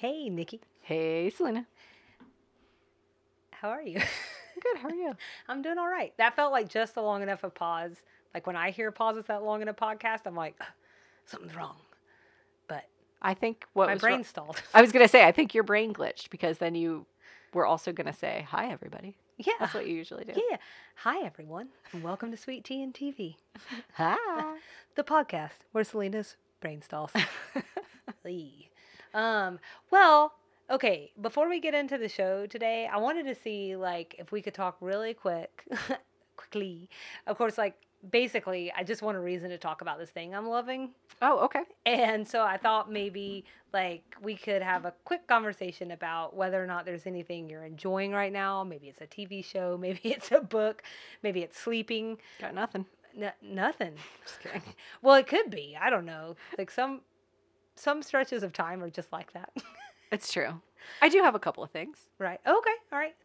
Hey, Nikki. Hey, Salina. How are you? Good, how are you? I'm doing all right. That felt like just a long enough of pause. Like when I hear pauses that long in a podcast, I'm like, something's wrong. But I think what my was brain stalled. I was going to say, I think your brain glitched because then you were also going to say, hi, everybody. Yeah. That's what you usually do. Yeah. Hi, everyone, and welcome to Sweet Tea and TV, Hi. the podcast where Selena's brain stalls. Lee. Well, okay, before we get into the show today, I wanted to see like if we could talk really quickly. Of course, like basically, I just want a reason to talk about this thing I'm loving. Oh, okay. And so I thought maybe like we could have a quick conversation about whether or not there's anything you're enjoying right now. Maybe it's a TV show, maybe it's a book, maybe it's sleeping. Got nothing. Nothing. Just kidding. Well, it could be. I don't know. Like some stretches of time are just like that. It's true. I do have a couple of things. Right. Okay. All right.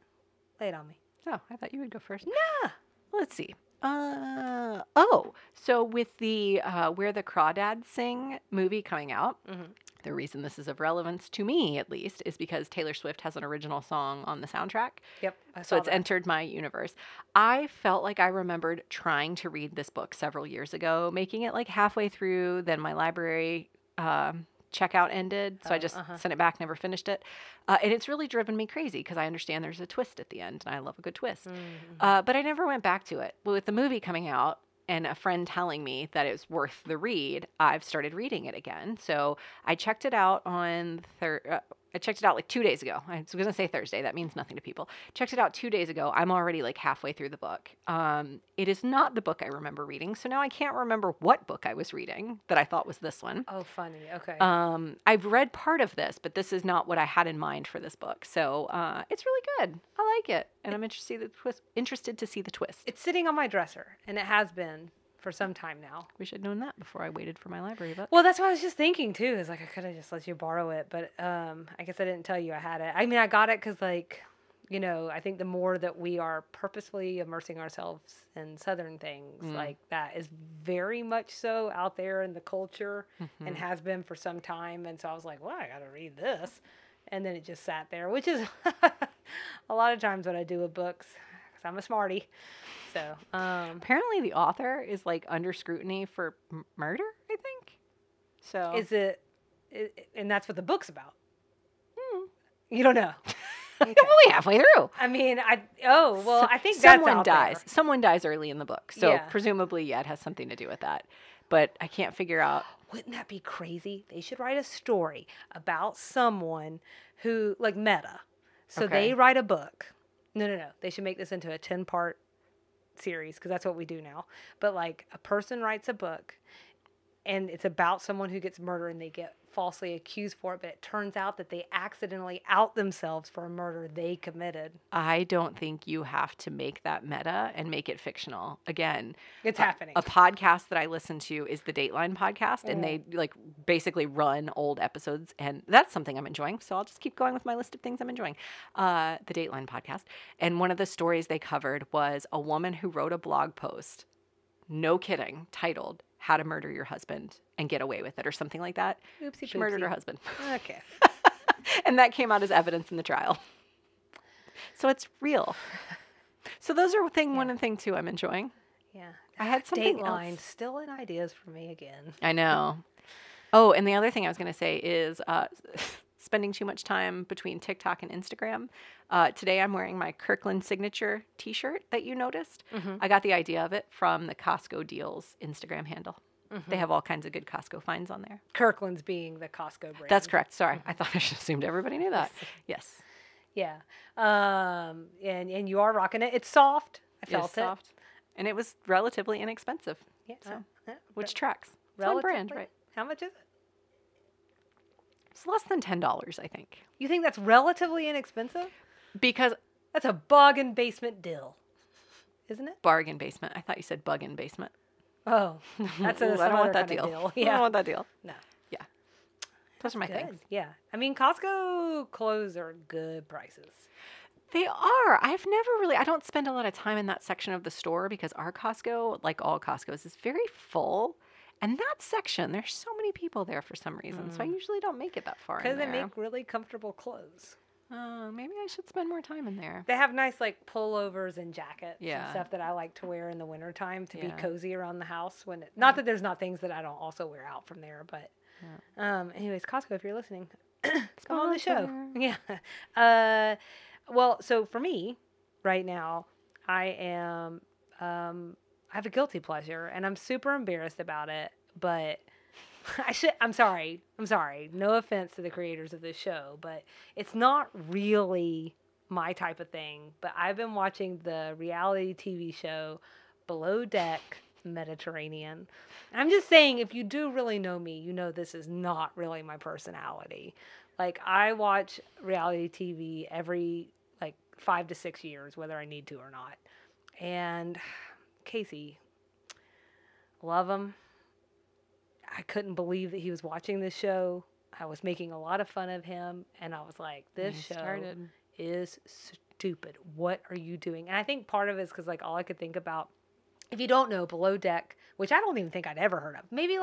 Lay it on me. Oh, I thought you would go first. Nah. Let's see. So with the Where the Crawdads Sing movie coming out, the reason this is of relevance to me, at least, is because Taylor Swift has an original song on the soundtrack. Yep. So it's entered my universe. I felt like I remembered trying to read this book several years ago, making it like halfway through, then my library checkout ended, so I just sent it back, never finished it. And it's really driven me crazy because I understand there's a twist at the end, and I love a good twist. But I never went back to it. Well, with the movie coming out and a friend telling me that it was worth the read, I've started reading it again. So I checked it out on I checked it out like 2 days ago. I was going to say Thursday. That means nothing to people. Checked it out 2 days ago. I'm already like halfway through the book. It is not the book I remember reading. So now I can't remember what book I was reading that I thought was this one. Oh, funny. Okay. I've read part of this, but this is not what I had in mind for this book. So it's really good. I like it. And I'm interested to see the twist. It's sitting on my dresser, and it has been for some time now. Wish I'd known that before I waited for my library book. Well, that's what I was just thinking too. Is like I could have just let you borrow it, but I guess I didn't tell you I had it. I mean, I got it because like, you know, I think the more that we are purposefully immersing ourselves in Southern things, like that is very much so out there in the culture and has been for some time. And so I was like, well, I got to read this, and then it just sat there, which is a lot of times what I do with books because I'm a smarty. So apparently the author is like under scrutiny for murder, I think. So is it, and that's what the book's about. You don't know. Okay. I'm only halfway through. I mean, I think someone that's dies. There. Someone dies early in the book. So Yeah. presumably, yeah, it has something to do with that. But I can't figure out. Wouldn't that be crazy? They should write a story about someone who, like meta. So they write a book. No. They should make this into a 10-part series because that's what we do now. But like a person writes a book and it's about someone who gets murdered and they get falsely accused for it, but it turns out that they accidentally out themselves for a murder they committed. I don't think you have to make that meta and make it fictional. Again, it's happening. A podcast that I listen to is the Dateline podcast, and they like basically run old episodes, and that's something I'm enjoying. So I'll just keep going with my list of things I'm enjoying. The Dateline podcast, and one of the stories they covered was a woman who wrote a blog post, no kidding, titled "How to Murder Your Husband and Get Away with It" or something like that. Oopsie She murdered her husband. Okay. And that came out as evidence in the trial. So it's real. So those are one and thing two I'm enjoying. Yeah. I had something Dateline else. still in ideas for me again. I know. Oh, and the other thing I was going to say is spending too much time between TikTok and Instagram. Today I'm wearing my Kirkland signature t-shirt that you noticed. I got the idea of it from the Costco Deals Instagram handle. They have all kinds of good Costco finds on there. Kirkland's being the Costco brand. That's correct. Sorry. I thought I just assumed everybody knew that. Yes. Yeah. And you are rocking it. It's soft. I felt it. Soft. And it was relatively inexpensive. Yeah. So, which tracks. It's on brand, right? How much is it? It's less than $10, I think. You think that's relatively inexpensive? Because that's a bargain basement deal, isn't it? Bargain basement. I thought you said bug in basement. Oh, that's I don't want that deal. Yeah. I don't want that deal. No. Yeah. Those are my things. Yeah. I mean, Costco clothes are good prices. They are. I don't spend a lot of time in that section of the store because our Costco, like all Costco's, is very full. And that section, there's so many people there for some reason. So I usually don't make it that far in Because they there. make really comfortable clothes. Maybe I should spend more time in there. They have nice like pullovers and jackets and Yeah. stuff that I like to wear in the wintertime to be Yeah. cozy around the house. Not that there's not things that I don't also wear out from there, but anyways, Costco, if you're listening, come on the show. Sponsor. Yeah. Well, so for me, right now, I have a guilty pleasure, and I'm super embarrassed about it, but I'm sorry. No offense to the creators of this show, but it's not really my type of thing. But I've been watching the reality TV show Below Deck Mediterranean. I'm just saying, if you do really know me, you know this is not really my personality. Like, I watch reality TV every, 5 to 6 years, whether I need to or not. And Casey, love him. I couldn't believe that he was watching this show. I was making a lot of fun of him, and I was like, this show is stupid. What are you doing? And I think part of it is because, all I could think about, if you don't know, Below Deck, which I don't even think I'd ever heard of, maybe,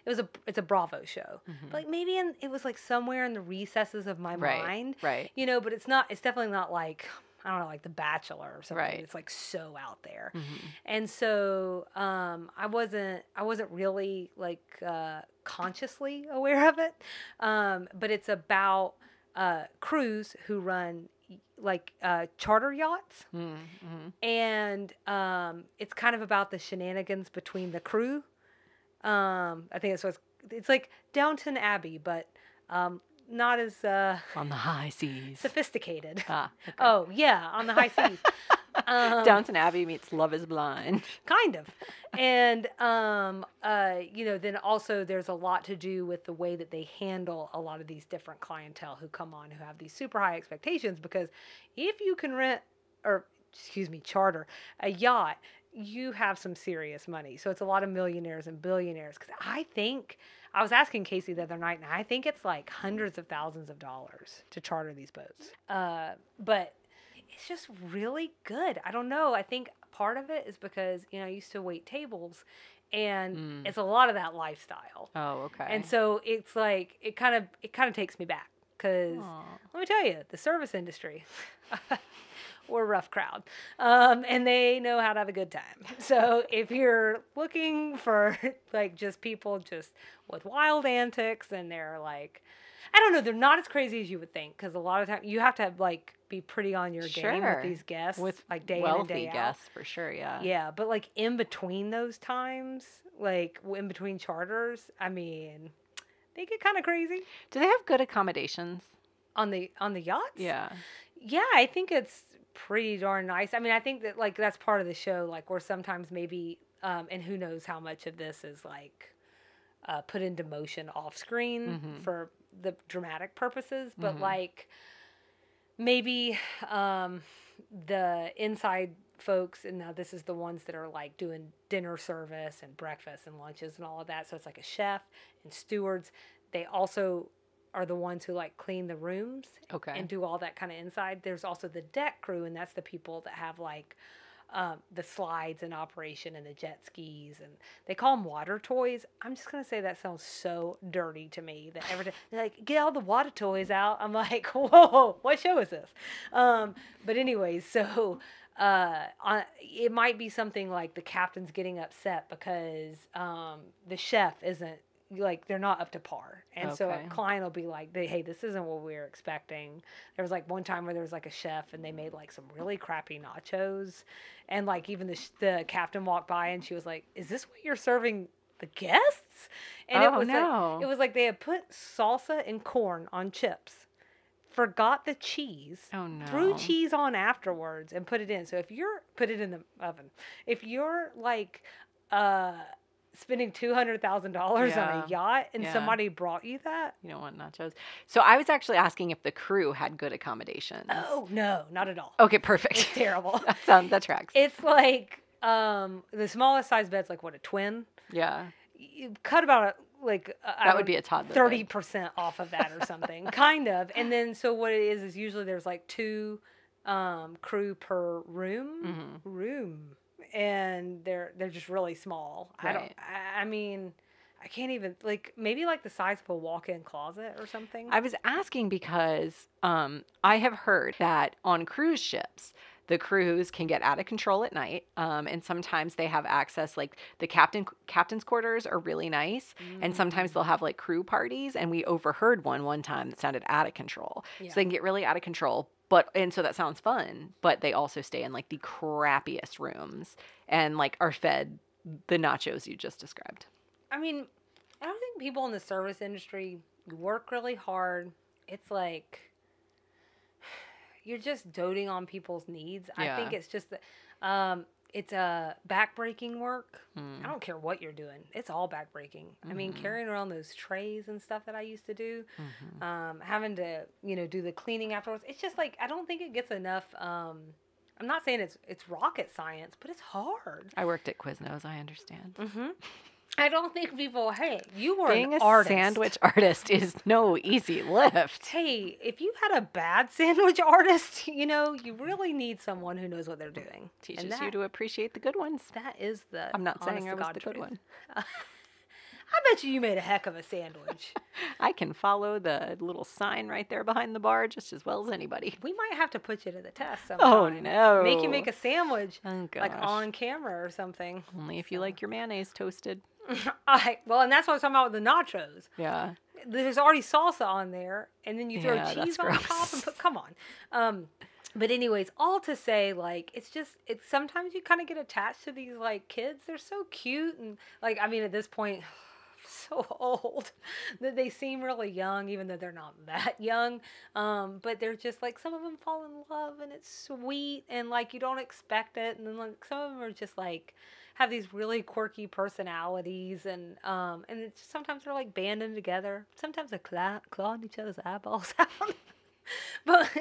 it's a Bravo show. But, maybe it was, somewhere in the recesses of my mind. Right. But it's definitely not I don't know, like The Bachelor or something. Right. It's so out there. And so I wasn't really consciously aware of it. But it's about crews who run charter yachts. And it's kind of about the shenanigans between the crew. I think it's like Downton Abbey, but not as on the high seas, sophisticated. Okay. Oh yeah, on the high seas. Downton Abbey meets Love Is Blind. Kind of. And then also there's a lot to do with the way that they handle a lot of these different clientele who come on, who have these super high expectations, because if you can charter a yacht, you have some serious money. So it's a lot of millionaires and billionaires. Because I was asking Casey the other night, and I think it's hundreds of thousands of dollars to charter these boats. But it's just really good. I don't know. I think part of it is because, I used to wait tables, and it's a lot of that lifestyle. Oh, okay. And so it's it kind of takes me back, because let me tell you, the service industry, we're a rough crowd, and they know how to have a good time. So if you're looking for just people just with wild antics, and they're I don't know, they're not as crazy as you would think, because a lot of time you have to be pretty on your game with these guests, with day in and day out. Guests for sure, yeah. Yeah, but in between those times, in between charters, I mean, they get kind of crazy. Do they have good accommodations on the yachts? Yeah. Yeah, I think it's pretty darn nice. I mean, I think that that's part of the show, where sometimes maybe, and who knows how much of this is put into motion off screen for the dramatic purposes, but maybe the inside folks, and now this is the ones that are doing dinner service and breakfast and lunches and all of that. So it's a chef and stewards. They also are the ones who clean the rooms and do all that kind of inside. There's also the deck crew, and that's the people that have the slides in operation and the jet skis, and they call them water toys. I'm just gonna say that sounds so dirty to me that every time they're get all the water toys out, I'm like, whoa, what show is this? But anyways, so it might be something the captain's getting upset because the chef isn't they're not up to par, and so a client will be hey, this isn't what we were expecting. There was one time where there was a chef, and they made some really crappy nachos, and even the captain walked by, and she was like, is this what you're serving the guests? And it was no. It was they had put salsa and corn on chips, forgot the cheese, threw cheese on afterwards, and put it in. So if you're put it in the oven, if you're spending $200,000 on a yacht, and somebody brought you that, you don't want nachos. So I was actually asking if the crew had good accommodations. Oh no, not at all. Okay, perfect. It's terrible. That tracks. It's the smallest size bed's what, a twin? Yeah. You cut about that would be a toddler. 30% off of that or something, kind of. And then so what it is usually there's 2 crew per room. And they're just really small. Right. I mean, I can't even, like, maybe like the size of a walk-in closet or something. I was asking because I have heard that on cruise ships, the crews can get out of control at night, and sometimes they have access. Like the captain's quarters are really nice, and sometimes they'll have like crew parties. And we overheard one time that sounded out of control, so they can get really out of control. And so that sounds fun, but they also stay in like the crappiest rooms and like are fed the nachos you just described. I mean, I don't think people in the service industry work really hard. It's like you're just doting on people's needs. Yeah. I think it's just it's a backbreaking work. I don't care what you're doing. It's all backbreaking. I mean, carrying around those trays and stuff that I used to do, having to, do the cleaning afterwards. It's just like, I don't think it gets enough. I'm not saying it's rocket science, but it's hard. I worked at Quiznos. I understand. I don't think people, hey, you were being an a artist. Sandwich artist is no easy lift. Hey, if you had a bad sandwich artist, you really need someone who knows what they're doing. Teaches you to appreciate the good ones. That is the I'm not saying I was the good one. I bet you made a heck of a sandwich. I can follow the little sign right there behind the bar just as well as anybody. We might have to put you to the test sometime. Oh, no. Make you make a sandwich, like on camera or something. Only if you like your mayonnaise toasted. Well, and that's what I was talking about with the nachos. Yeah. There's already salsa on there, and then you throw cheese on top and come on. But anyways, all to say, like, it's sometimes you kind of get attached to these, like, kids. They're so cute, and, like, I mean, at this point, so old that they seem really young, even though they're not that young. But they're just, like, some of them fall in love, and it's sweet, and, like, you don't expect it, and then, like, some of them are just, like, have these really quirky personalities, and it's sometimes they're like banding together. Sometimes they clawing each other's eyeballs out. But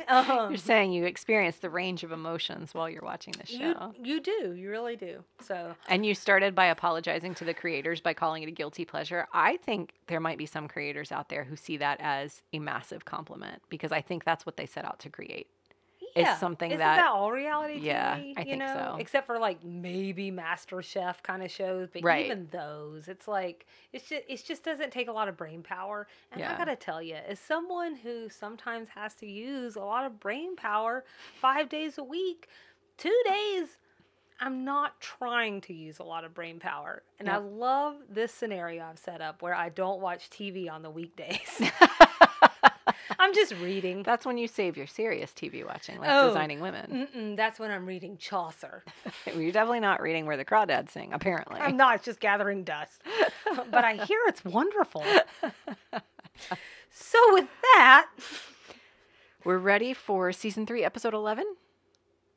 you're saying you experience the range of emotions while you're watching the show. You do, you really do. So, and you started by apologizing to the creators by calling it a guilty pleasure. I think there might be some creators out there who see that as a massive compliment, because I think that's what they set out to create. Yeah. Is something Isn't that all reality TV? Yeah, I think so. Except for like maybe MasterChef kind of shows, but even those, it's like it just doesn't take a lot of brain power. And I gotta tell you, as someone who sometimes has to use a lot of brain power 5 days a week, 2 days, I'm not trying to use a lot of brain power. And I love this scenario I've set up where I don't watch TV on the weekdays. I'm just reading. That's when you save your serious TV watching, like Designing Women. That's when I'm reading Chaucer. You're definitely not reading Where the Crawdads Sing, apparently. I'm not. It's just gathering dust. But I hear it's wonderful. So with that, we're ready for Season 3, Episode 11?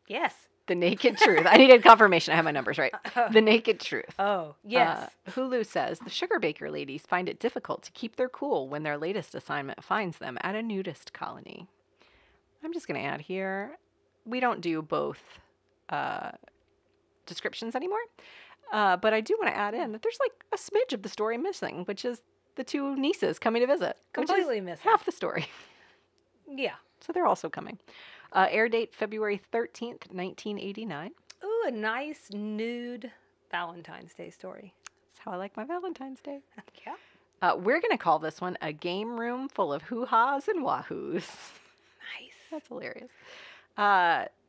Yes. The Naked Truth. I needed confirmation. I have my numbers right. The Naked Truth. Oh, yes. Hulu says the sugar baker ladies find it difficult to keep their cool when their latest assignment finds them at a nudist colony. I'm just going to add here, we don't do both descriptions anymore. But I do want to add in that there's like a smidge of the story missing, which is the two nieces coming to visit. Completely missing. Half the story. Yeah. So they're also coming. Air date February 13th, 1989. Ooh, a nice nude Valentine's Day story. That's how I like my Valentine's Day. Yeah. We're going to call this one a game room full of hoo-has and wahoos. Nice. That's hilarious.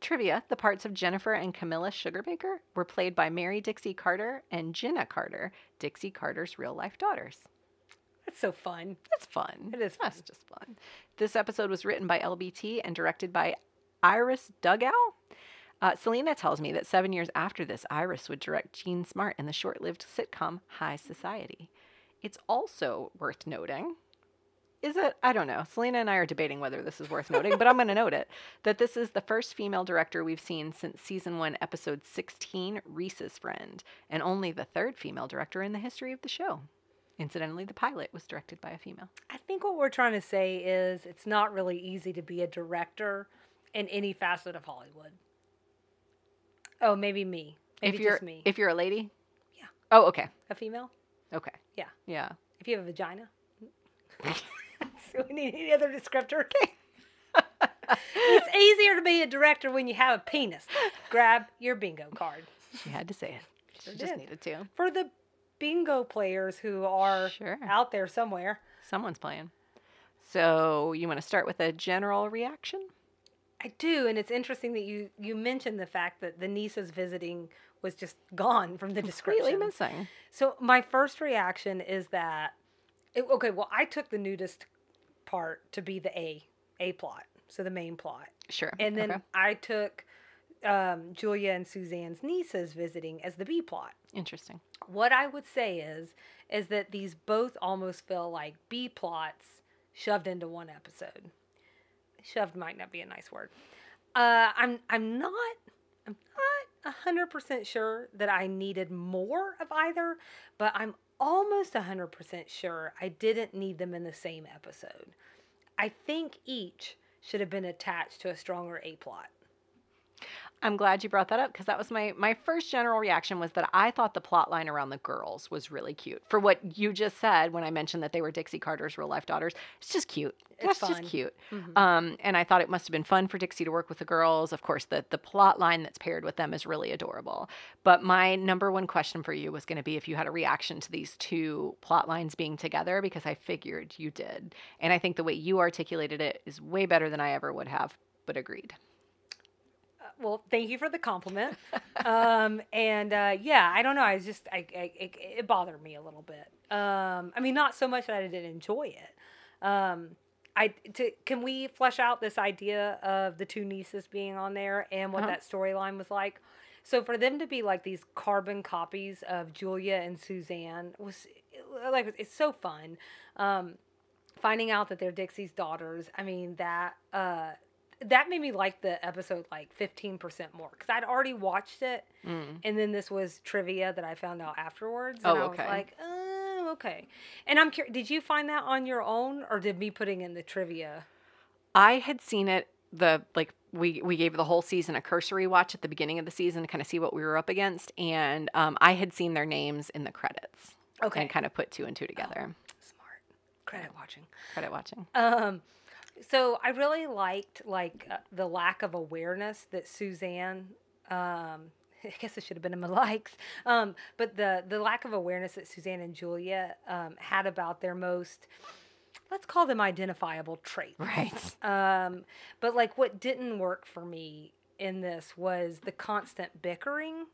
Trivia, the parts of Jennifer and Camilla Sugarbaker were played by Mary Dixie Carter and Jenna Carter, Dixie Carter's real-life daughters. That's so fun. That's fun. It is fun. That's just fun. This episode was written by LBT and directed by Iris Dugow. Salina tells me that 7 years after this, Iris would direct Jean Smart in the short-lived sitcom High Society. It's also worth noting, is it? I don't know. Salina and I are debating whether this is worth noting, but I'm going to note it, that this is the first female director we've seen since Season 1, Episode 16, Reese's Friend, and only the third female director in the history of the show. Incidentally, the pilot was directed by a female. I think what we're trying to say is it's not really easy to be a director in any facet of Hollywood. Oh, maybe me. Maybe just me. If you're a lady? Yeah. Oh, okay. A female? Okay. Yeah. Yeah. If you have a vagina? So we need any other descriptor? It's easier to be a director when you have a penis. Grab your bingo card. She had to say it. She just needed to. For the bingo players who are out there somewhere. Someone's playing. So you want to start with a general reaction? I do, and it's interesting that you mentioned the fact that the nieces visiting was just gone from the description. Completely missing. So my first reaction is that, I took the nudist part to be the A plot, so the main plot. Sure. And then I took Julia and Suzanne's nieces visiting as the B plot. Interesting. What I would say is that these both almost feel like B plots shoved into one episode. Shoved might not be a nice word. I'm not 100% sure that I needed more of either, but I'm almost 100% sure I didn't need them in the same episode. I think each should have been attached to a stronger A plot. I'm glad you brought that up because that was my first general reaction was that I thought the plot line around the girls was really cute. For what you just said when I mentioned that they were Dixie Carter's real life daughters, it's just cute. It's just cute. Mm-hmm. And I thought it must have been fun for Dixie to work with the girls. Of course, the plot line that's paired with them is really adorable. But my number one question for you was going to be if you had a reaction to these two plot lines being together, because I figured you did. And I think the way you articulated it is way better than I ever would have, but agreed. Well, thank you for the compliment. Yeah, I don't know. It bothered me a little bit. I mean, not so much that I didn't enjoy it. Can we flesh out this idea of the two nieces being on there and what that storyline was like? So for them to be like these carbon copies of Julia and Suzanne was like, it's so fun. Finding out that they're Dixie's daughters. I mean, that made me like the episode like 15% more because I'd already watched it, and then this was trivia that I found out afterwards, and I was like, oh, okay. And I'm curious, did you find that on your own, or did me putting in the trivia? I had seen it. We gave the whole season a cursory watch at the beginning of the season to kind of see what we were up against, and I had seen their names in the credits. Okay, and kind of put two and two together. Oh, smart. Credit watching. So I really liked the lack of awareness that Suzanne, I guess it should have been in my likes, but the lack of awareness that Suzanne and Julia had about their most, let's call them identifiable traits. Right. But like what didn't work for me in this was the constant bickering,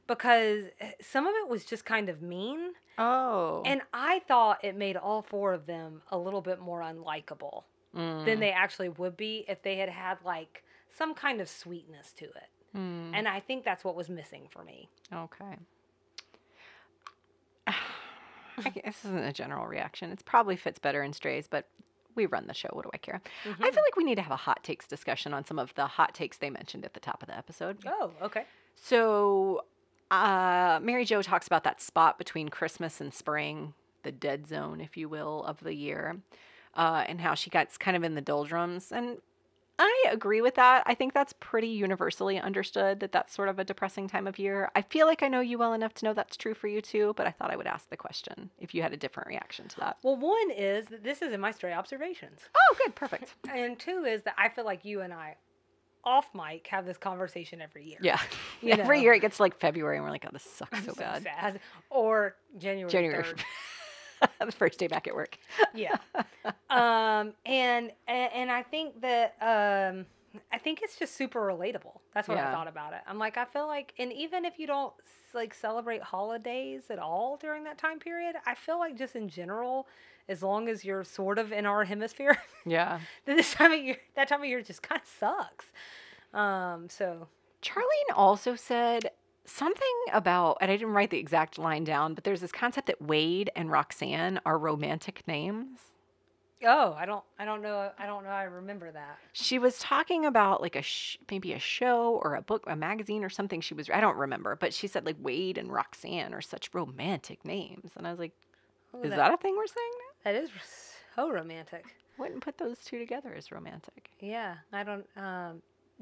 because some of it was just kind of mean. Oh. And I thought it made all four of them a little bit more unlikable than they actually would be if they had like some kind of sweetness to it. And I think that's what was missing for me. Okay. I guess this isn't a general reaction. It probably fits better in Strays, but we run the show. What do I care? I feel like we need to have a hot takes discussion on some of the hot takes they mentioned at the top of the episode. Oh, okay. So Mary Jo talks about that spot between Christmas and spring, the dead zone, if you will, of the year. And how she gets kind of in the doldrums. And I agree with that. I think that's pretty universally understood that that's sort of a depressing time of year. I feel like I know you well enough to know that's true for you too, but I thought I would ask the question if you had a different reaction to that. Well, one is that this is in my stray observations. Oh, good. Perfect. And two is that I feel like you and I, off mic, have this conversation every year. Yeah. Every year it gets like February and we're like, oh, this sucks so bad. Sad. Or January 3rd. The first day back at work. Yeah. And I think that I think it's just super relatable. That's what I thought about it. I'm like, I feel like, and even if you don't like celebrate holidays at all during that time period, I feel like just in general, as long as you're sort of in our hemisphere, yeah, that time of year just kind of sucks. So Charlene also said something about, and I didn't write the exact line down, but there's this concept that Wade and Roxanne are romantic names. Oh, I don't know. I remember that. She was talking about like maybe a show or a book, a magazine or something. I don't remember, but she said like Wade and Roxanne are such romantic names. And I was like, is that a thing we're saying now? That is so romantic. Wouldn't put those two together as romantic. Yeah, I don't,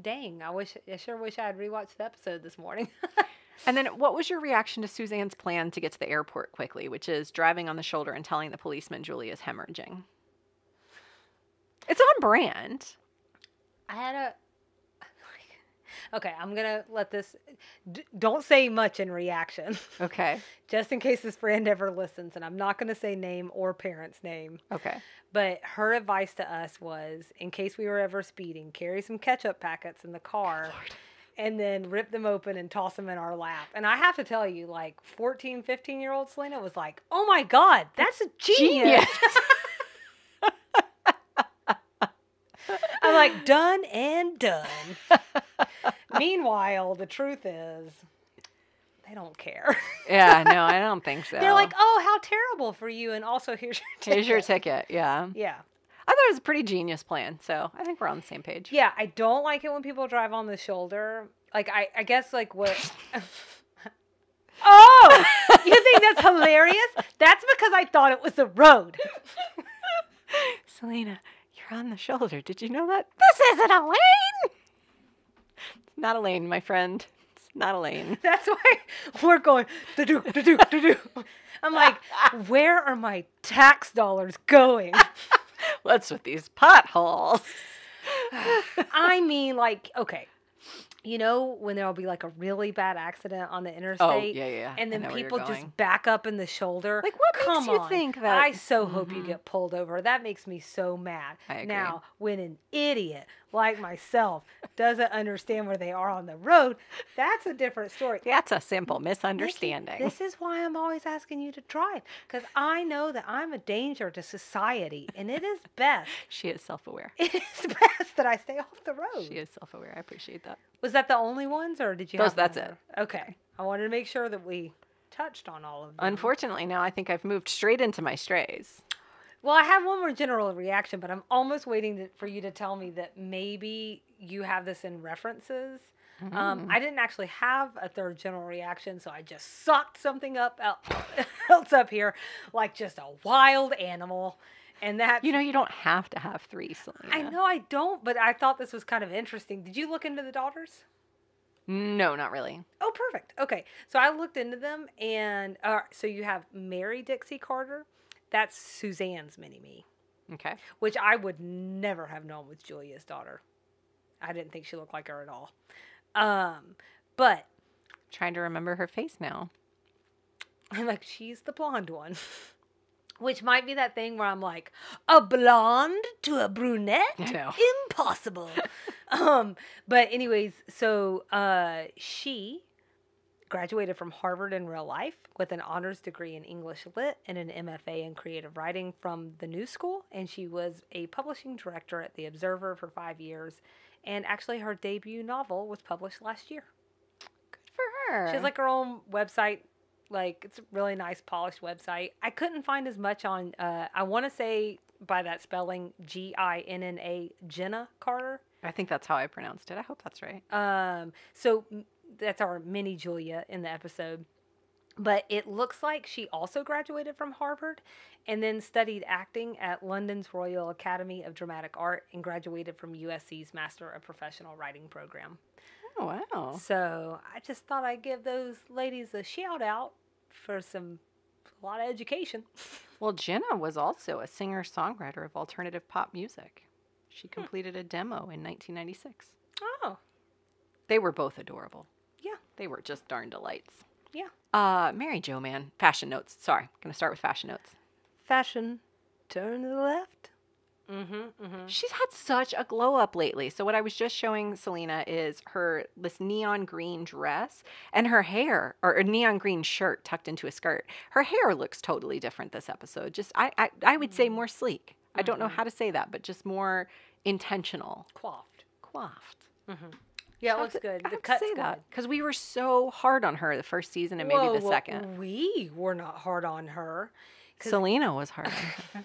dang, I sure wish I had rewatched the episode this morning. And then what was your reaction to Suzanne's plan to get to the airport quickly, which is driving on the shoulder and telling the policeman Julia's hemorrhaging? It's on brand. Okay, I'm gonna let this. Don't say much in reaction. Okay. Just in case this friend ever listens, and I'm not gonna say name or parent's name. Okay. But her advice to us was, in case we were ever speeding, carry some ketchup packets in the car. And then rip them open and toss them in our lap. And I have to tell you, like 14, 15-year-old Salina was like, oh my God, that's a genius. I'm like, done and done. Meanwhile, the truth is, they don't care. Yeah, no, I don't think so. They're like, oh, how terrible for you. And also, here's your ticket. Here's your ticket. Yeah. Yeah. I thought it was a pretty genius plan. So I think we're on the same page. Yeah, I don't like it when people drive on the shoulder. Like, I guess, like, what... Oh! You think that's hilarious? That's because I thought it was the road. Salina, you're on the shoulder. Did you know that? This isn't a lane! It's not a lane, my friend. It's not a lane. That's why we're going, da-do, da-do, da-do. I'm like, where are my tax dollars going? What's with these potholes? I mean, like, okay. You know, when there'll be like a really bad accident on the interstate. Oh, yeah. And then people just back up in the shoulder. Like, what makes you think that? I so hope you get pulled over. That makes me so mad. I agree. Now, when an idiot like myself doesn't understand where they are on the road, that's a different story. That's a simple misunderstanding. Nikki, this is why I'm always asking you to drive. Because I know that I'm a danger to society. And it is best. She is self-aware. It is best that I stay off the road. She is self-aware. I appreciate that. Was that the only ones, or did you have That's more? it. Okay. I wanted to make sure that we touched on all of them. Unfortunately, now I think I've moved straight into my strays. Well, I have one more general reaction, but I'm almost waiting for you to tell me that maybe you have this in references. I didn't actually have a third general reaction, so I just sucked something else up here, like just a wild animal. And that, you know, you don't have to have three, Salina. I know I don't, but I thought this was kind of interesting. Did you look into the daughters? No, not really. Oh, perfect. Okay. So I looked into them, and so you have Mary Dixie Carter. That's Suzanne's mini-me. Okay. Which I would never have known was Julia's daughter. I didn't think she looked like her at all. But Trying to remember her face now. I'm like, she's the blonde one. Which might be that thing where I'm like, a blonde to a brunette? No. Impossible. But anyways, so she graduated from Harvard in real life with an honors degree in English Lit and an MFA in creative writing from the New School. And she was a publishing director at The Observer for 5 years. And actually her debut novel was published last year. Good for her. She has like her own website. Like, it's a really nice, polished website. I couldn't find as much on, I want to say by that spelling, Ginna, Jenna Carter. I think that's how I pronounced it. I hope that's right. So that's our mini Julia in the episode. But it looks like she also graduated from Harvard and then studied acting at London's Royal Academy of Dramatic Art and graduated from USC's Master of Professional Writing program. Oh, wow. So I just thought I'd give those ladies a shout out for a lot of education. Well, Jenna was also a singer-songwriter of alternative pop music. She completed a demo in 1996. Oh. They were both adorable. Yeah. They were just darn delights. Yeah. Mary Jo, man. Fashion notes. Sorry. Going to start with fashion notes. Fashion. Turn to the left. She's had such a glow up lately. So what I was just showing Salina is this neon green dress and her hair, or a neon green shirt tucked into a skirt. Her hair looks totally different this episode. Just I would say more sleek. I don't know how to say that, but just more intentional. Coiffed. Yeah, it looks good. The cut's good. Because we were so hard on her the first season and maybe the second. We were not hard on her. Salina was hard on her.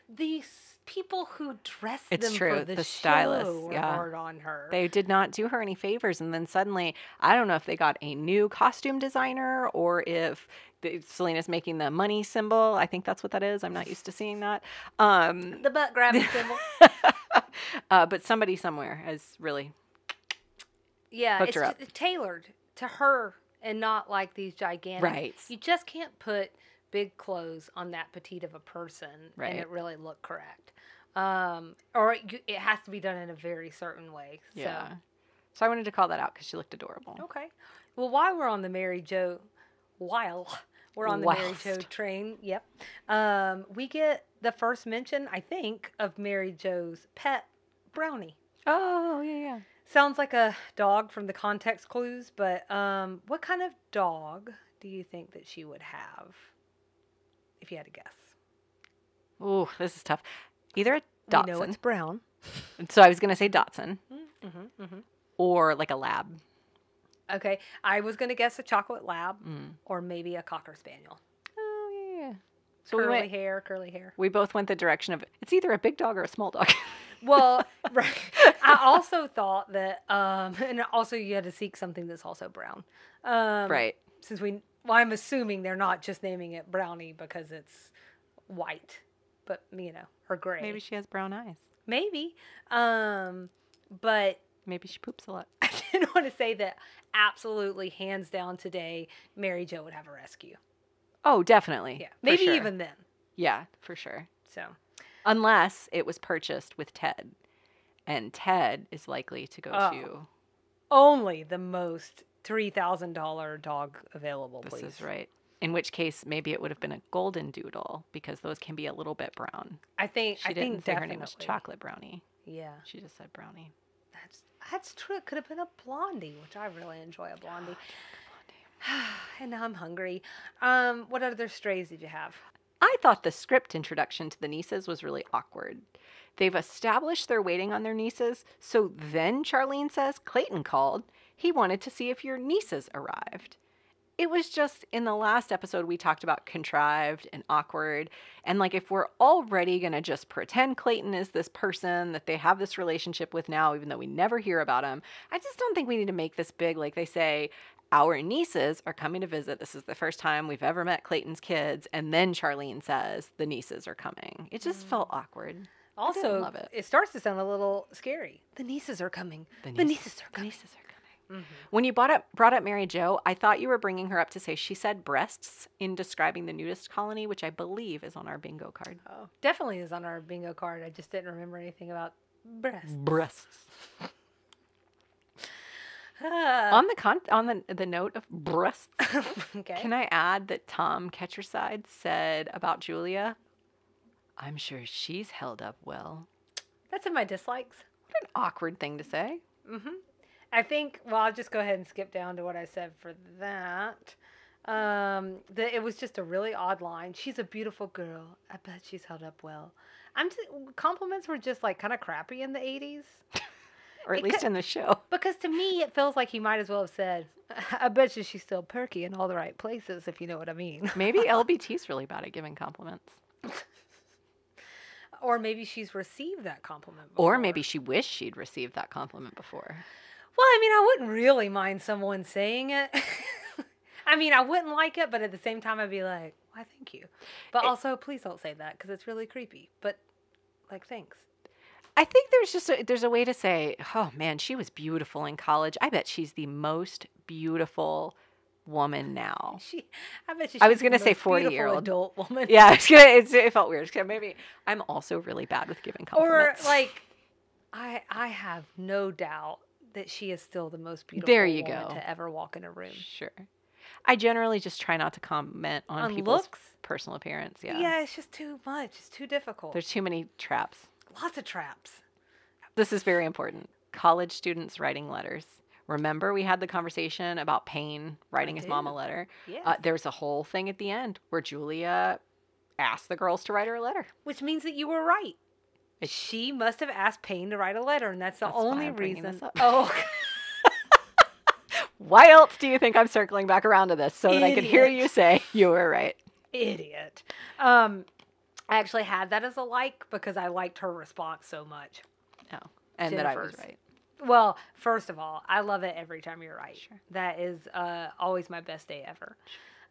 These people who dress it's them true. for the stylists show were hard on her. They did not do her any favors. And then suddenly, I don't know if they got a new costume designer or if Salina's making the money symbol. I think that's what that is. I'm not used to seeing that. The butt grabbing symbol. But somebody somewhere has really hooked her up. It's tailored to her and not like these gigantic. Right. You just can't put big clothes on that petite of a person and it really look correct. Or it has to be done in a very certain way. So. Yeah. So I wanted to call that out because she looked adorable. Okay. Well, while we're on the Mary Jo train, yep, we get the first mention, I think, of Mary Jo's pet, Brownie. Oh, yeah. Sounds like a dog from the context clues, but what kind of dog do you think that she would have, if you had to guess? Ooh, this is tough. Either a Dachshund. We know it's brown. So I was going to say Dachshund. Mm-hmm, mm-hmm. Or like a lab. Okay, I was going to guess a chocolate lab or maybe a Cocker Spaniel. Oh, yeah. So curly hair. We both went the direction of it's either a big dog or a small dog. Well, right. I also thought that, and also you had to seek something that's also brown. Right. Since I'm assuming they're not just naming it Brownie because it's white, but, or gray. Maybe she has brown eyes. Maybe. But maybe she poops a lot. I didn't want to say that absolutely, hands down today, Mary Jo would have a rescue. Oh, definitely. Yeah. Maybe even then. Yeah, for sure. So. Unless it was purchased with Ted. And Ted is likely to go to... Only the most $3,000 dog available, please. This is right. In which case, maybe it would have been a golden doodle, because those can be a little bit brown. I think She didn't say her name was Chocolate Brownie. Yeah. She just said Brownie. That's true. It could have been a blondie, which I really enjoy a blondie. And now I'm hungry. What other strays did you have? I thought the script introduction to the nieces was really awkward. They've established they're waiting on their nieces, so then Charlene says Clayton called. He wanted to see if your nieces arrived. It was just, in the last episode, we talked about contrived and awkward. And if we're already going to just pretend Clayton is this person that they have this relationship with now, even though we never hear about him, I just don't think we need to make this big. Like they say, our nieces are coming to visit. This is the first time we've ever met Clayton's kids. And then Charlene says the nieces are coming. It just felt awkward. Also, love it. It starts to sound a little scary. The nieces are coming. The nieces are coming. Mm-hmm. When you brought up Mary Jo, I thought you were bringing her up to say she said breasts in describing the nudist colony, which I believe is on our bingo card. Oh, definitely is on our bingo card. I just didn't remember anything about breasts. On the note of breasts, okay. Can I add that Tom Ketcherside said about Julia, I'm sure she's held up well. That's in my dislikes. What an awkward thing to say. Mm-hmm. I think, I'll just go ahead and skip down to what I said for that. It was just a really odd line. She's a beautiful girl. I bet she's held up well. Compliments were just kind of crappy in the 80s. Or at least in the show. Because to me, it feels like he might as well have said, I bet you she's still perky in all the right places, if you know what I mean. Maybe LBT's really bad at giving compliments. Or maybe she's received that compliment before. Or maybe she wished she'd received that compliment before. Well, I wouldn't really mind someone saying it. I wouldn't like it, but at the same time, I'd be like, why, thank you. But also, please don't say that, because it's really creepy. But, thanks. I think there's a way to say, oh, man, she was beautiful in college. I bet she's the most beautiful woman now. I bet she's I was going to the say most 40-year-old adult woman. Yeah, it felt weird. Maybe I'm also really bad with giving compliments. Or, I have no doubt that she is still the most beautiful woman to ever walk in a room. Sure. I generally just try not to comment on people's looks? Personal appearance. Yeah. Yeah, it's just too much. It's too difficult. There's too many traps. Lots of traps. This is very important. College students writing letters. Remember we had the conversation about Payne writing his mom a letter? Yes. There's a whole thing at the end where Julia asked the girls to write her a letter. Which means that you were right. She must have asked Payne to write a letter, and that's the only reason. Oh. Why else do you think I'm circling back around to this? So that I could hear you say you were right. Idiot. I actually had that as a like because I liked her response so much. Oh, and Jennifer's. That I was right. Well, first of all, I love it every time you're right. Sure. That is always my best day ever.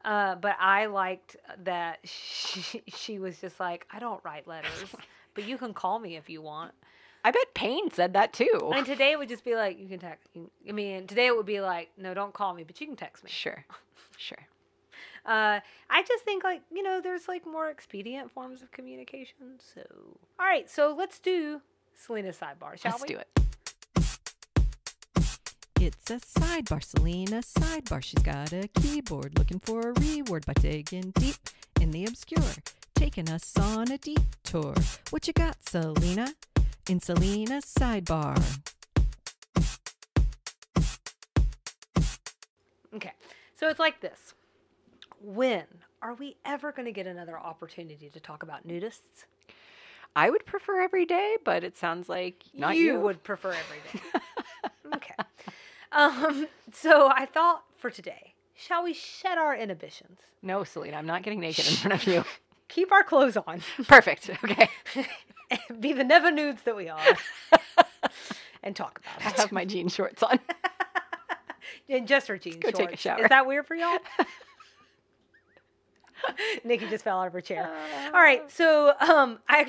But I liked that she was just like, I don't write letters, but you can call me if you want. I bet Payne said that too. And today it would just be like, you can text. Today it would be like, no, don't call me, but you can text me. Sure. I just think there's more expedient forms of communication. So, all right, so let's do Salina's sidebar, shall we? Let's do it. It's a sidebar, Salina, sidebar. She's got a keyboard looking for a reward by digging deep in the obscure, taking us on a detour. What you got, Salina, in Salina's sidebar? Okay, so it's like this. When are we ever going to get another opportunity to talk about nudists? I would prefer every day, but it sounds like not you. You would prefer every day. Okay. So I thought for today, shall we shed our inhibitions? No, Salina, I'm not getting naked in front of you. Keep our clothes on. Perfect. Okay. Be the never nudes that we are. And talk about it. I have my jean shorts on. And just her jeans shorts. Go take a shower. Is that weird for y'all? Nikki just fell out of her chair. All right, so I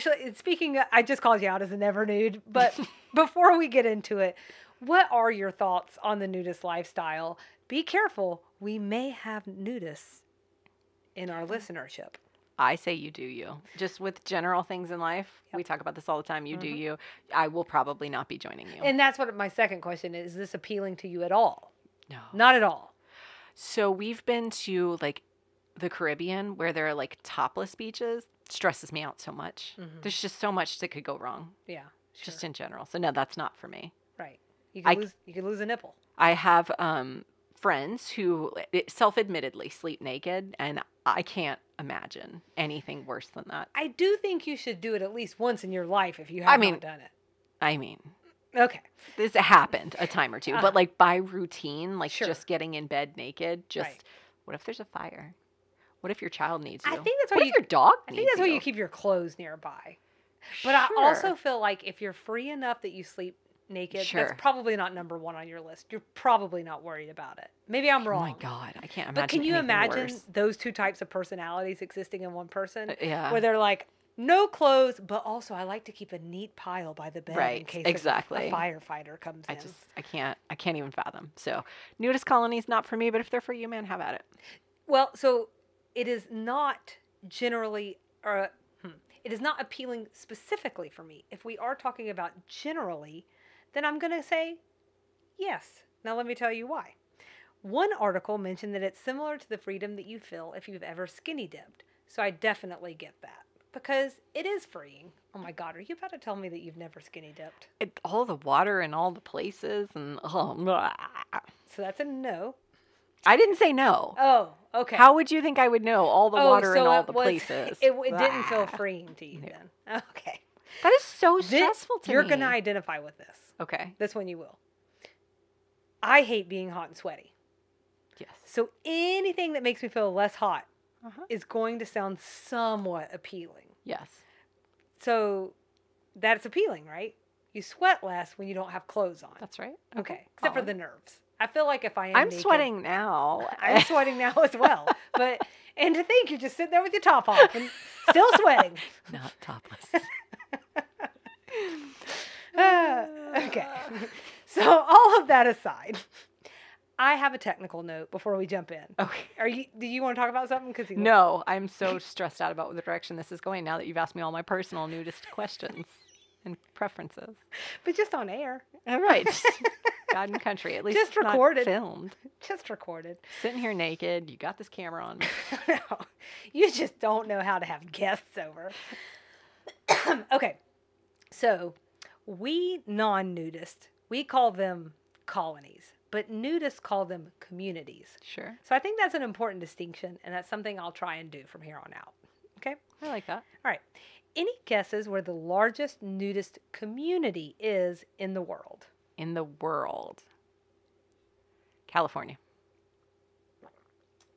just called you out as a never nude, but before we get into it, what are your thoughts on the nudist lifestyle? Be careful, we may have nudists in our listenership. I say you do you. Just with general things in life, we talk about this all the time. You do you. I will probably not be joining you. And that's what my second question is. Is this appealing to you at all? No. Not at all. So we've been to like the Caribbean where there are like topless beaches. Stresses me out so much. Mm-hmm. There's just so much that could go wrong. Yeah. Sure. Just in general. So no, that's not for me. Right. You could lose a nipple. I have friends who self-admittedly sleep naked, and I can't imagine anything worse than that. I do think you should do it at least once in your life if you have not done it. I mean, okay. This happened a time or two, but like by routine, like Sure. just getting in bed naked, Right. What if there's a fire? What if your child needs you? I think that's why what if your dog needs you? I think that's why you keep your clothes nearby. But I also feel like if you're free enough that you sleep naked, Sure. that's probably not number one on your list. You're probably not worried about it. Maybe I'm wrong. Oh my God, I can't imagine. But can you imagine worse. those two types of personalities existing in one person? Yeah. Where they're like, no clothes, but also I like to keep a neat pile by the bed Right, in case exactly. a firefighter comes in. I can't even fathom. So nudist colonies, not for me, but if they're for you, man, have at it. Well, so it is not generally, it is not appealing specifically for me. If we are talking about generally, then I'm going to say yes. Now let me tell you why. One article mentioned that it's similar to the freedom that you feel if you've ever skinny dipped. So I definitely get that because it is freeing. Oh my God, are you about to tell me that you've never skinny dipped? All the water in all the places and So that's a no. I didn't say no. Oh, okay. How would you think I would know all the water in all the places? It didn't feel freeing to you then. Okay. That is so stressful to me. You're going to identify with this. Okay. This one you will. I hate being hot and sweaty. Yes. So anything that makes me feel less hot is going to sound somewhat appealing. Yes. So that's appealing, right? You sweat less when you don't have clothes on. That's right. Okay. Except for the nerves. I feel like if I am I'm naked, sweating now. I'm sweating now as well. And to think you're just sitting there with your top off and still sweating. Not topless. Okay. So all of that aside, I have a technical note before we jump in. Okay. Do you want to talk about something? No, I'm so stressed out about the direction this is going now that you've asked me all my personal nudist questions and preferences. But just on air. All right. God and country. At least just it's recorded. Not filmed. Just recorded. Sitting here naked. You got this camera on. No, you just don't know how to have guests over. Okay. So we non-nudists, we call them colonies, but nudists call them communities. Sure. So I think that's an important distinction, and that's something I'll try and do from here on out. Okay? I like that. All right. Any guesses where the largest nudist community is in the world? In the world. California.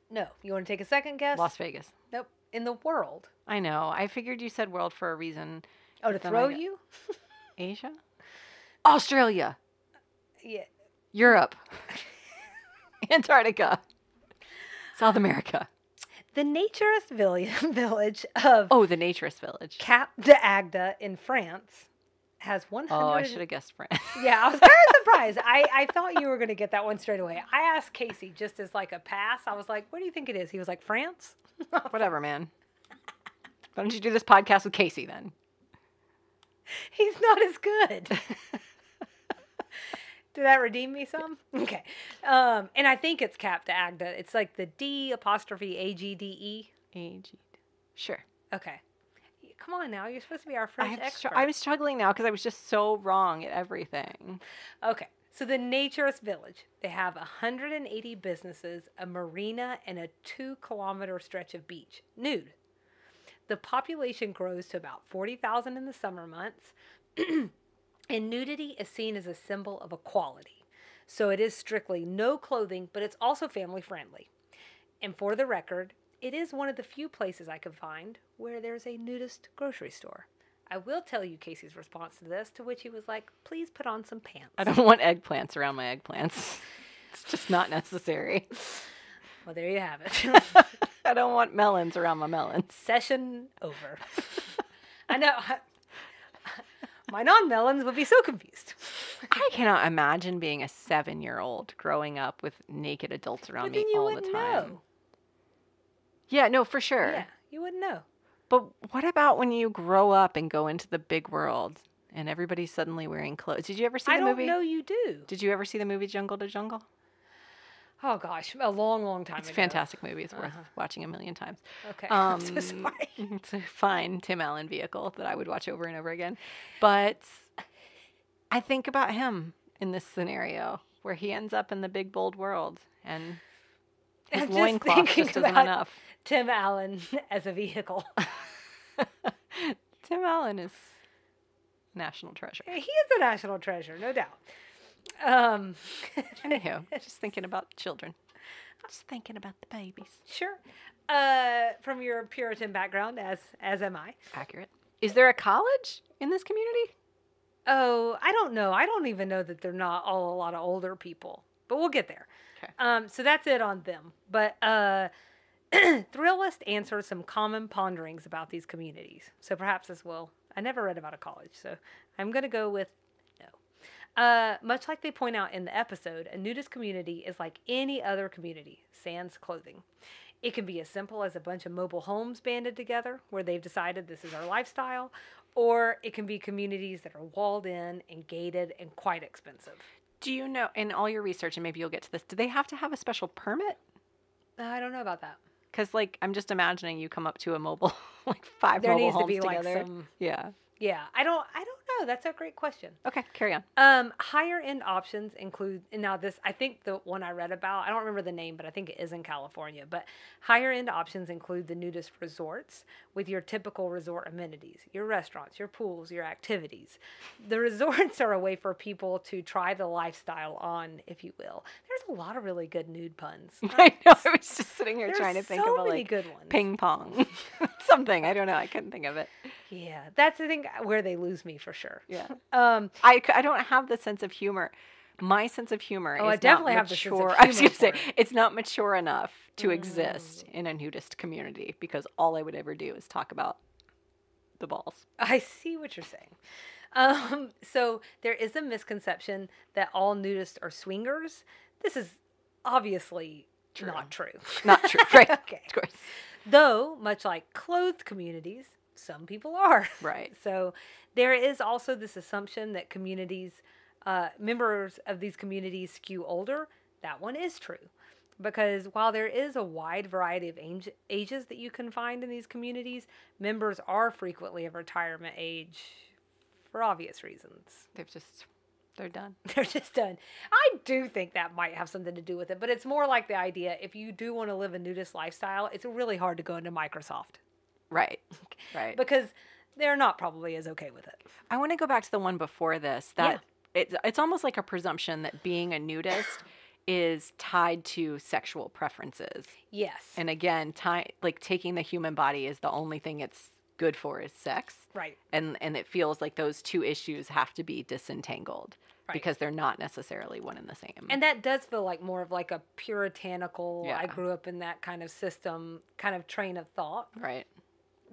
No. You want to take a second guess? Las Vegas. Nope. In the world. I know. I figured you said world for a reason. Oh, to throw you? Asia? Australia. Yeah. Europe. Antarctica. South America. The naturist village of... Oh, the naturist village. Cap d'Agde in France has 100... Oh, I should have guessed France. Yeah, I was very surprised. I thought you were going to get that one straight away. I asked Casey just as like a pass. I was like, what do you think it is? He was like, France? Whatever, man. Why don't you do this podcast with Casey then? He's not as good. Did that redeem me some? Okay. And I think it's capped to Agda. It's like the D''AGDE. AG. Sure. Okay. Come on now. You're supposed to be our French expert. I'm struggling now because I was just so wrong at everything. Okay. So the Naturist Village, they have 180 businesses, a marina, and a 2-kilometer stretch of beach, nude. The population grows to about 40,000 in the summer months, and nudity is seen as a symbol of equality. So it is strictly no clothing, but it's also family friendly. And for the record, it is one of the few places I could find where there's a nudist grocery store. I will tell you Casey's response to this, to which he was like, please put on some pants. I don't want eggplants around my eggplants. It's just not necessary. Well, there you have it. I don't want melons around my melons. Session over. I know. My non-melons would be so confused. I cannot imagine being a 7-year-old growing up with naked adults around me all the time. Know. Yeah, no, for sure. Yeah, you wouldn't know. But what about when you grow up and go into the big world and everybody's suddenly wearing clothes? Did you ever see the movie? I don't know you do. Did you ever see the movie Jungle to Jungle? Oh, gosh. A long, long time ago. It's a fantastic movie. It's worth watching a million times. Okay. I'm so sorry. It's a fine Tim Allen vehicle that I would watch over and over again. But I think about him in this scenario where he ends up in the big, bold world and his loincloth just isn't enough. Tim Allen as a vehicle. Tim Allen is national treasure. He is a national treasure, no doubt. Anywho, just thinking about children. Just thinking about the babies. Sure. From your Puritan background, as am I. Accurate. Is there a college in this community? Oh, I don't know. I don't even know that they're not all a lot of older people. But we'll get there. Okay. So that's it on them. But Thrillist answers some common ponderings about these communities. So perhaps this will. I never read about a college, so I'm going to go with no. Much like they point out in the episode, a nudist community is like any other community, sans clothing. It can be as simple as a bunch of mobile homes banded together where they've decided this is our lifestyle, or it can be communities that are walled in and gated and quite expensive. Do you know, in all your research, and maybe you'll get to this, do they have to have a special permit? I don't know about that. Because, like, I'm just imagining you come up to a mobile, like 5 there mobile needs to be together. Like some. Yeah. Yeah, I don't know. That's a great question. Okay, carry on. Higher end options include, and now this, I think the one I read about, I don't remember the name, but I think it is in California. But higher end options include the nudist resorts with your typical resort amenities, your restaurants, your pools, your activities. The resorts are a way for people to try the lifestyle on, if you will. There's a lot of really good nude puns. I know. I was just sitting here trying to think of a, like, good ones. Ping pong. Something. I don't know. I couldn't think of it. Yeah, that's the thing where they lose me for sure. Yeah. I don't have the sense of humor. My sense of humor is I definitely not have mature. The sense of humor I was going to say, it's not mature enough to exist in a nudist community because all I would ever do is talk about the balls. I see what you're saying. So there is a misconception that all nudists are swingers. This is obviously not true. Not true, right? Okay. Of course. Though, much like clothed communities, some people are. Right. So there is also this assumption that communities, members of these communities skew older. That one is true. Because while there is a wide variety of ages that you can find in these communities, members are frequently of retirement age for obvious reasons. They're done. They're just done. I do think that might have something to do with it, but it's more like the idea, if you do want to live a nudist lifestyle, it's really hard to go into Microsoft. Right. Right. Because they're not probably as okay with it. I want to go back to the one before this. That it's almost like a presumption that being a nudist is tied to sexual preferences. Yes. And again, like taking the human body is the only thing it's good for is sex. Right. And it feels like those two issues have to be disentangled. Right. Because they're not necessarily one and the same. And that does feel like more of like a puritanical, I grew up in that kind of system, kind of train of thought. Right.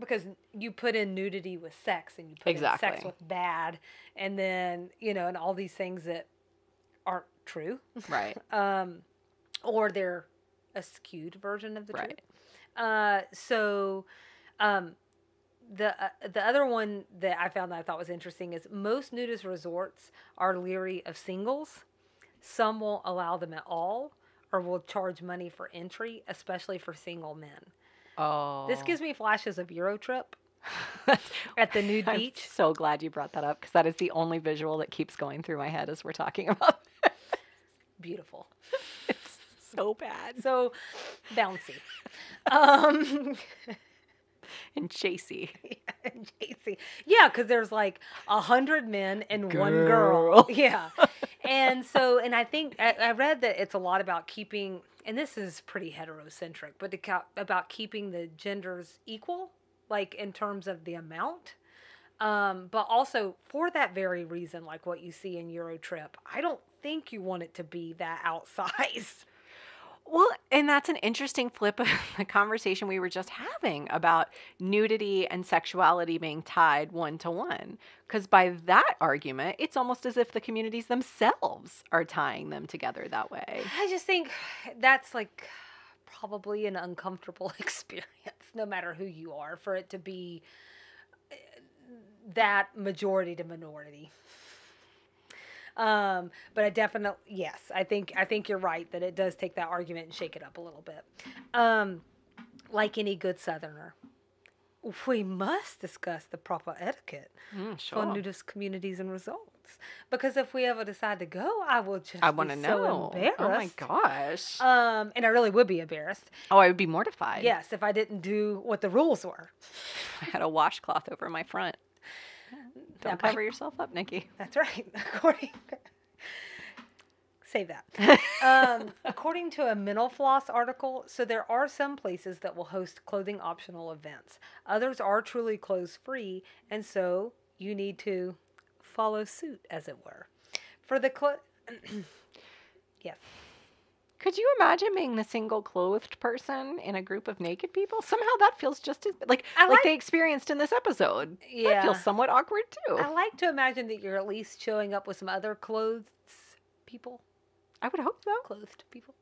Because you put in nudity with sex and you put in sex with bad and then, and all these things that aren't true. Right. Or they're a skewed version of the truth. The other one that I found that I thought was interesting is most nudist resorts are leery of singles. Some won't allow them at all or will charge money for entry, especially for single men. Oh. This gives me flashes of Eurotrip at the nude I'm beach. so glad you brought that up because that is the only visual that keeps going through my head as we're talking about it. Beautiful. It's so bad. So bouncy. And chasey. And JC. Yeah, because there's like 100 men and one girl. Yeah. And so, and I think, I read that it's a lot about keeping, and this is pretty heterocentric, but about keeping the genders equal, like in terms of the amount. But also for that very reason, like what you see in Eurotrip, I don't think you want it to be that outsized. Well, and that's an interesting flip of the conversation we were just having about nudity and sexuality being tied one to one. Because by that argument, it's almost as if the communities themselves are tying them together that way. I just think that's like probably an uncomfortable experience, no matter who you are, for it to be that majority to minority. But I definitely, yes, I think you're right that it does take that argument and shake it up a little bit. Like any good Southerner, we must discuss the proper etiquette Sure. for nudist communities and results. Because if we ever decide to go, I will just I be want to so know. embarrassed. Oh my gosh. And I really would be embarrassed. Oh, I would be mortified. Yes, if I didn't do what the rules were. I had a washcloth over my front. Don't That cover might- yourself up, Nikki. That's right. Save that. According to a Mental Floss article, so there are some places that will host clothing optional events. Others are truly clothes free, and so you need to follow suit, as it were. For the yes. Could you imagine being the single clothed person in a group of naked people? Somehow that feels just as like they experienced in this episode. That Yeah. feels somewhat awkward too. I like to imagine that you're at least showing up with some other clothed people. I would hope so. Clothed people.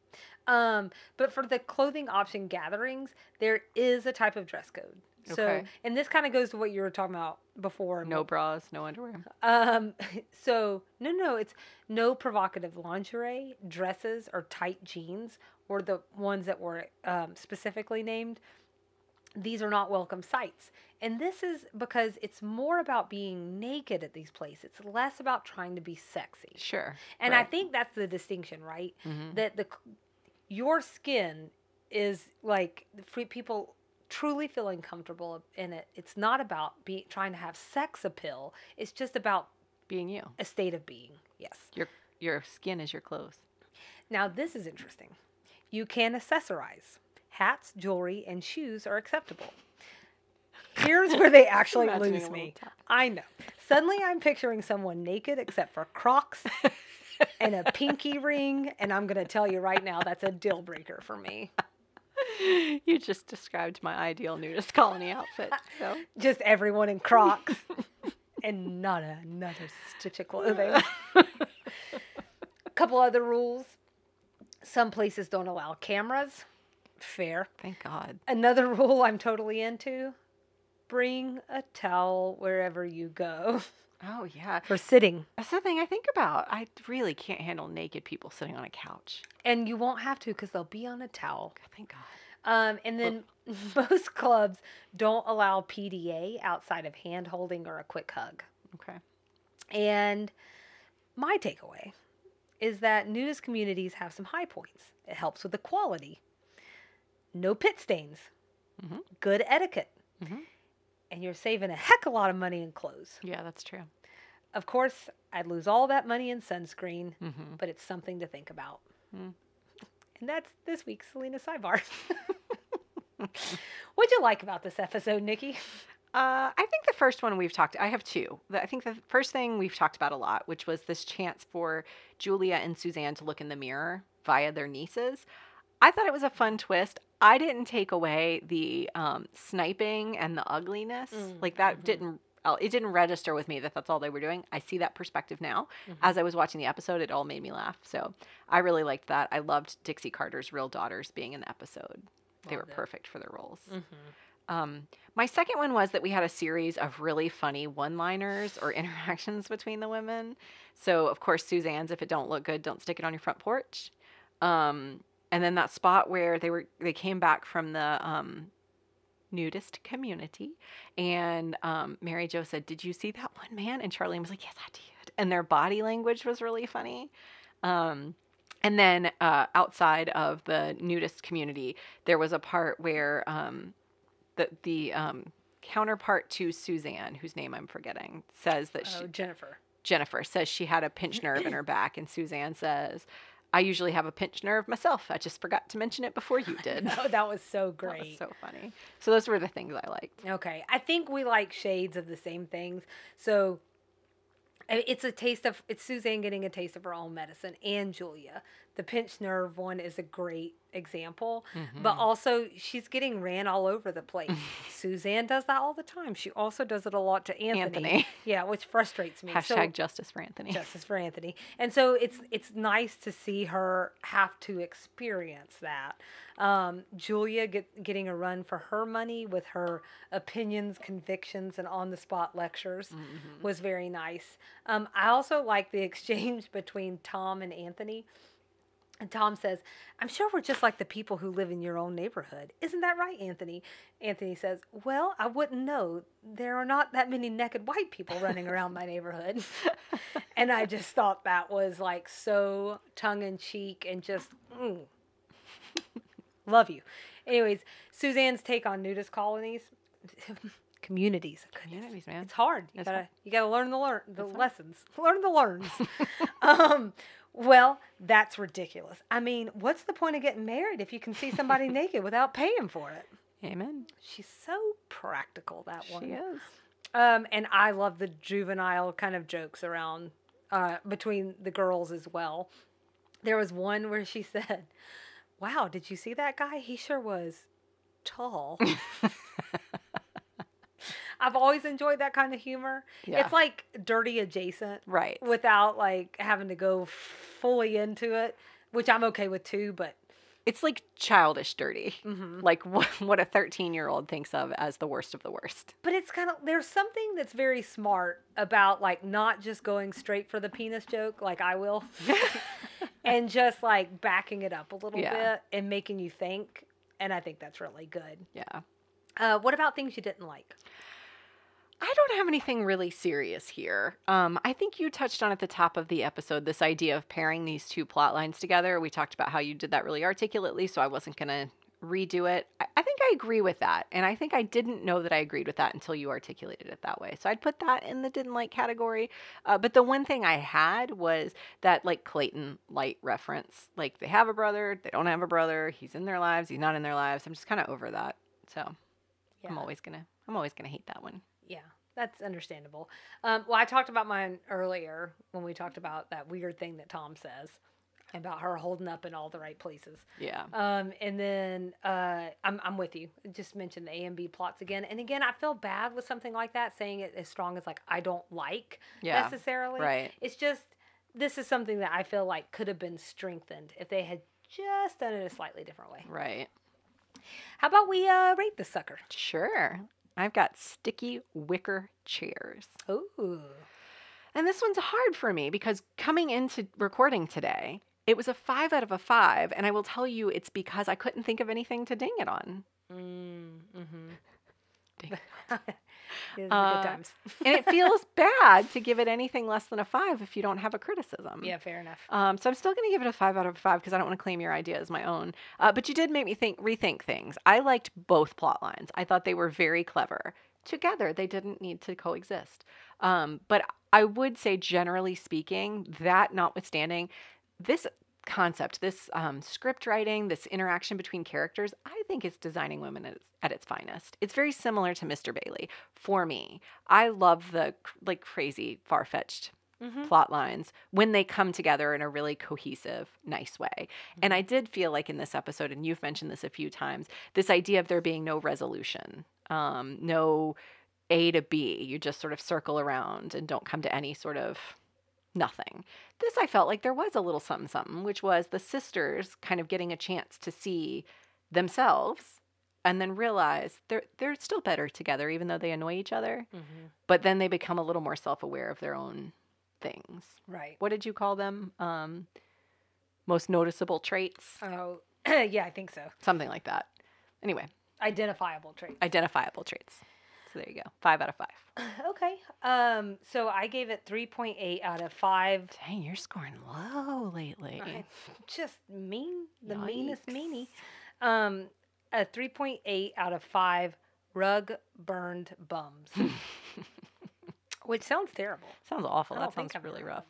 But for the clothing option gatherings, there is a type of dress code. So, Okay. and this kind of goes to what you were talking about before. No bras, no underwear. So it's no provocative lingerie, dresses, or tight jeans, or the ones that were specifically named. These are not welcome sights. And this is because it's more about being naked at these places. It's less about trying to be sexy. Sure. And I right. think that's the distinction, right? Mhm. That your skin is like people truly feeling comfortable in it. It's not about trying to have sex appeal. It's just about being you. a state of being. Yes. Your skin is your clothes. Now this is interesting. You can accessorize. Hats, jewelry, and shoes are acceptable. Here's where they actually Imagining lose a little me. tap. I know. Suddenly I'm picturing someone naked except for Crocs and a pinky ring, and I'm going to tell you right now that's a deal breaker for me. You just described my ideal nudist colony outfit. So Just everyone in Crocs and not another stitch of clothing. A couple other rules. Some places don't allow cameras. Fair. thank God. Another rule I'm totally into. Bring a towel wherever you go Oh yeah. for sitting. That's the thing I think about. I really can't handle naked people sitting on a couch. And you won't have to because they'll be on a towel. Thank God. And then most clubs don't allow PDA outside of hand holding or a quick hug. Okay. And my takeaway is that nudist communities have some high points. It helps with the quality. No pit stains. Mhm. Good etiquette. Mhm. And you're saving a heck of a lot of money in clothes. Yeah, that's true. Of course, I'd lose all that money in sunscreen, Mhm. but it's something to think about. Mm. And that's this week's Salina Sidebar. What'd you like about this episode, Nikki? I think the first one we've talked, I have two. I think the first thing we've talked about a lot, which was this chance for Julia and Suzanne to look in the mirror via their nieces. I thought it was a fun twist. I didn't take away the sniping and the ugliness. Like that it didn't register with me that that's all they were doing. I see that perspective now. As I was watching the episode, it all made me laugh. So I really liked that. I loved Dixie Carter's real daughters being in the episode. They were perfect for their roles. My second one was that we had a series of really funny one-liners or interactions between the women. So, of course, Suzanne's, if it don't look good, don't stick it on your front porch. And then that spot where they came back from the nudist community, and Mary Jo said, "Did you see that one man?" And Charlene was like, "Yes, I did." And their body language was really funny. And then outside of the nudist community, there was a part where the counterpart to Suzanne, whose name I'm forgetting, says that Jennifer says she had a pinched nerve in her back, and Suzanne says, "I usually have a pinched nerve myself. I just forgot to mention it before you did." Oh, that was so great. That was so funny. So those were the things I liked. Okay. I think we like shades of the same things. So it's Suzanne getting a taste of her own medicine, and Julia. The pinched nerve one is a great example, but also she's getting ran all over the place. Suzanne does that all the time. She also does it a lot to Anthony. Yeah, which frustrates me. Hashtag justice for Anthony. Justice for Anthony. And so it's nice to see her have to experience that. Julia getting a run for her money with her opinions, convictions, and on-the-spot lectures was very nice. I also like the exchange between Tom and Anthony. And Tom says, "I'm sure we're just like the people who live in your own neighborhood. Isn't that right, Anthony?" Anthony says, "Well, I wouldn't know. There are not that many naked white people running around my neighborhood." And I just thought that was like so tongue-in-cheek and just, love you. Anyways, Suzanne's take on nudist colonies. Communities, man. It's hard. You gotta learn the lessons. Learn the learns. Well, that's ridiculous. I mean, what's the point of getting married if you can see somebody naked without paying for it? Amen. She's so practical, that one. She is. And I love the juvenile kind of jokes around between the girls as well. There was one where she said, "Wow, did you see that guy? He sure was tall." I've always enjoyed that kind of humor. Yeah. It's like dirty adjacent. Right. Without like having to go fully into it, which I'm okay with too, but it's like childish dirty. Like what a 13-year-old thinks of as the worst of the worst. But it's kind of, there's something that's very smart about like not just going straight for the penis joke like I will and just like backing it up a little bit and making you think. And I think that's really good. Yeah. What about things you didn't like? I don't have anything really serious here. I think you touched on at the top of the episode this idea of pairing these two plot lines together. We talked about how you did that really articulately, so I wasn't going to redo it. I think I agree with that, and I think I didn't know that I agreed with that until you articulated it that way. So I'd put that in the didn't like category. But the one thing I had was that like Clayton light reference. Like they have a brother, they don't have a brother. He's in their lives, he's not in their lives. I'm just kind of over that. So I'm always gonna hate that one. Yeah, that's understandable. Well, I talked about mine earlier when we talked about that weird thing that Tom says about her holding up in all the right places. Yeah. And then I'm with you. Just mentioned the A and B plots again. And again, I feel bad with something like that, saying it as strong as like I don't like necessarily. Right. It's just, this is something that I feel like could have been strengthened if they had just done it a slightly different way. Right. How about we rate this sucker? Sure. I've got sticky wicker chairs. Ooh. And this one's hard for me because coming into recording today, it was a 5 out of 5. And I will tell you it's because I couldn't think of anything to ding it on. Ding it on. Good times. And it feels bad to give it anything less than a 5 if you don't have a criticism. Yeah, fair enough. So I'm still going to give it a 5 out of 5 because I don't want to claim your idea as my own. But you did make me rethink things. I liked both plot lines. I thought they were very clever. Together, they didn't need to coexist. But I would say, generally speaking, that notwithstanding, this concept, this script writing, this interaction between characters, I think it's designing women at its finest. It's very similar to Mr. Bailey for me. I love the like crazy, far-fetched plot lines when they come together in a really cohesive, nice way. And I did feel like in this episode, and you've mentioned this a few times, this idea of there being no resolution, no A to B. You just sort of circle around and don't come to any sort of nothing. This, I felt like there was a little something, which was the sisters kind of getting a chance to see themselves and then realize they're still better together, even though they annoy each other. Mm-hmm. But then they become a little more self-aware of their own things. Right. What did you call them? Most noticeable traits? Oh, yeah, I think so. Something like that. Anyway. Identifiable traits. Identifiable traits. So there you go. 5 out of 5. Okay. So I gave it 3.8 out of 5. Dang, you're scoring low lately. Just mean. The Yikes. meanest meanie. A 3.8 out of 5 rug burned bums. Which sounds terrible. Sounds awful. I That don't think sounds I've really heard rough.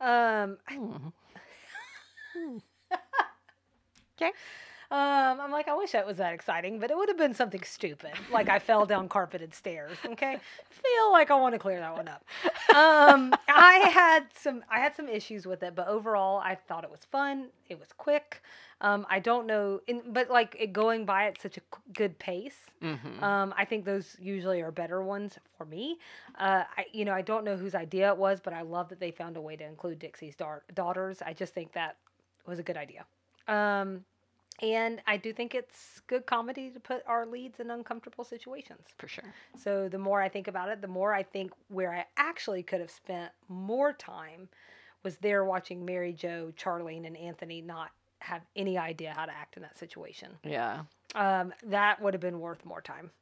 that before. Okay. I'm like, I wish that was that exciting, but it would have been something stupid, like I fell down carpeted stairs. Okay, feel like I want to clear that one up. I had some issues with it, but overall, I thought it was fun. It was quick. I don't know, but like it going by at such a good pace. Mm-hmm. I think those usually are better ones for me. I don't know whose idea it was, but I love that they found a way to include Dixie's daughters. I just think that was a good idea. And I do think it's good comedy to put our leads in uncomfortable situations. For sure. So the more I think about it, the more I think where I actually could have spent more time was there watching Mary Jo, Charlene, and Anthony not have any idea how to act in that situation. Yeah. That would have been worth more time.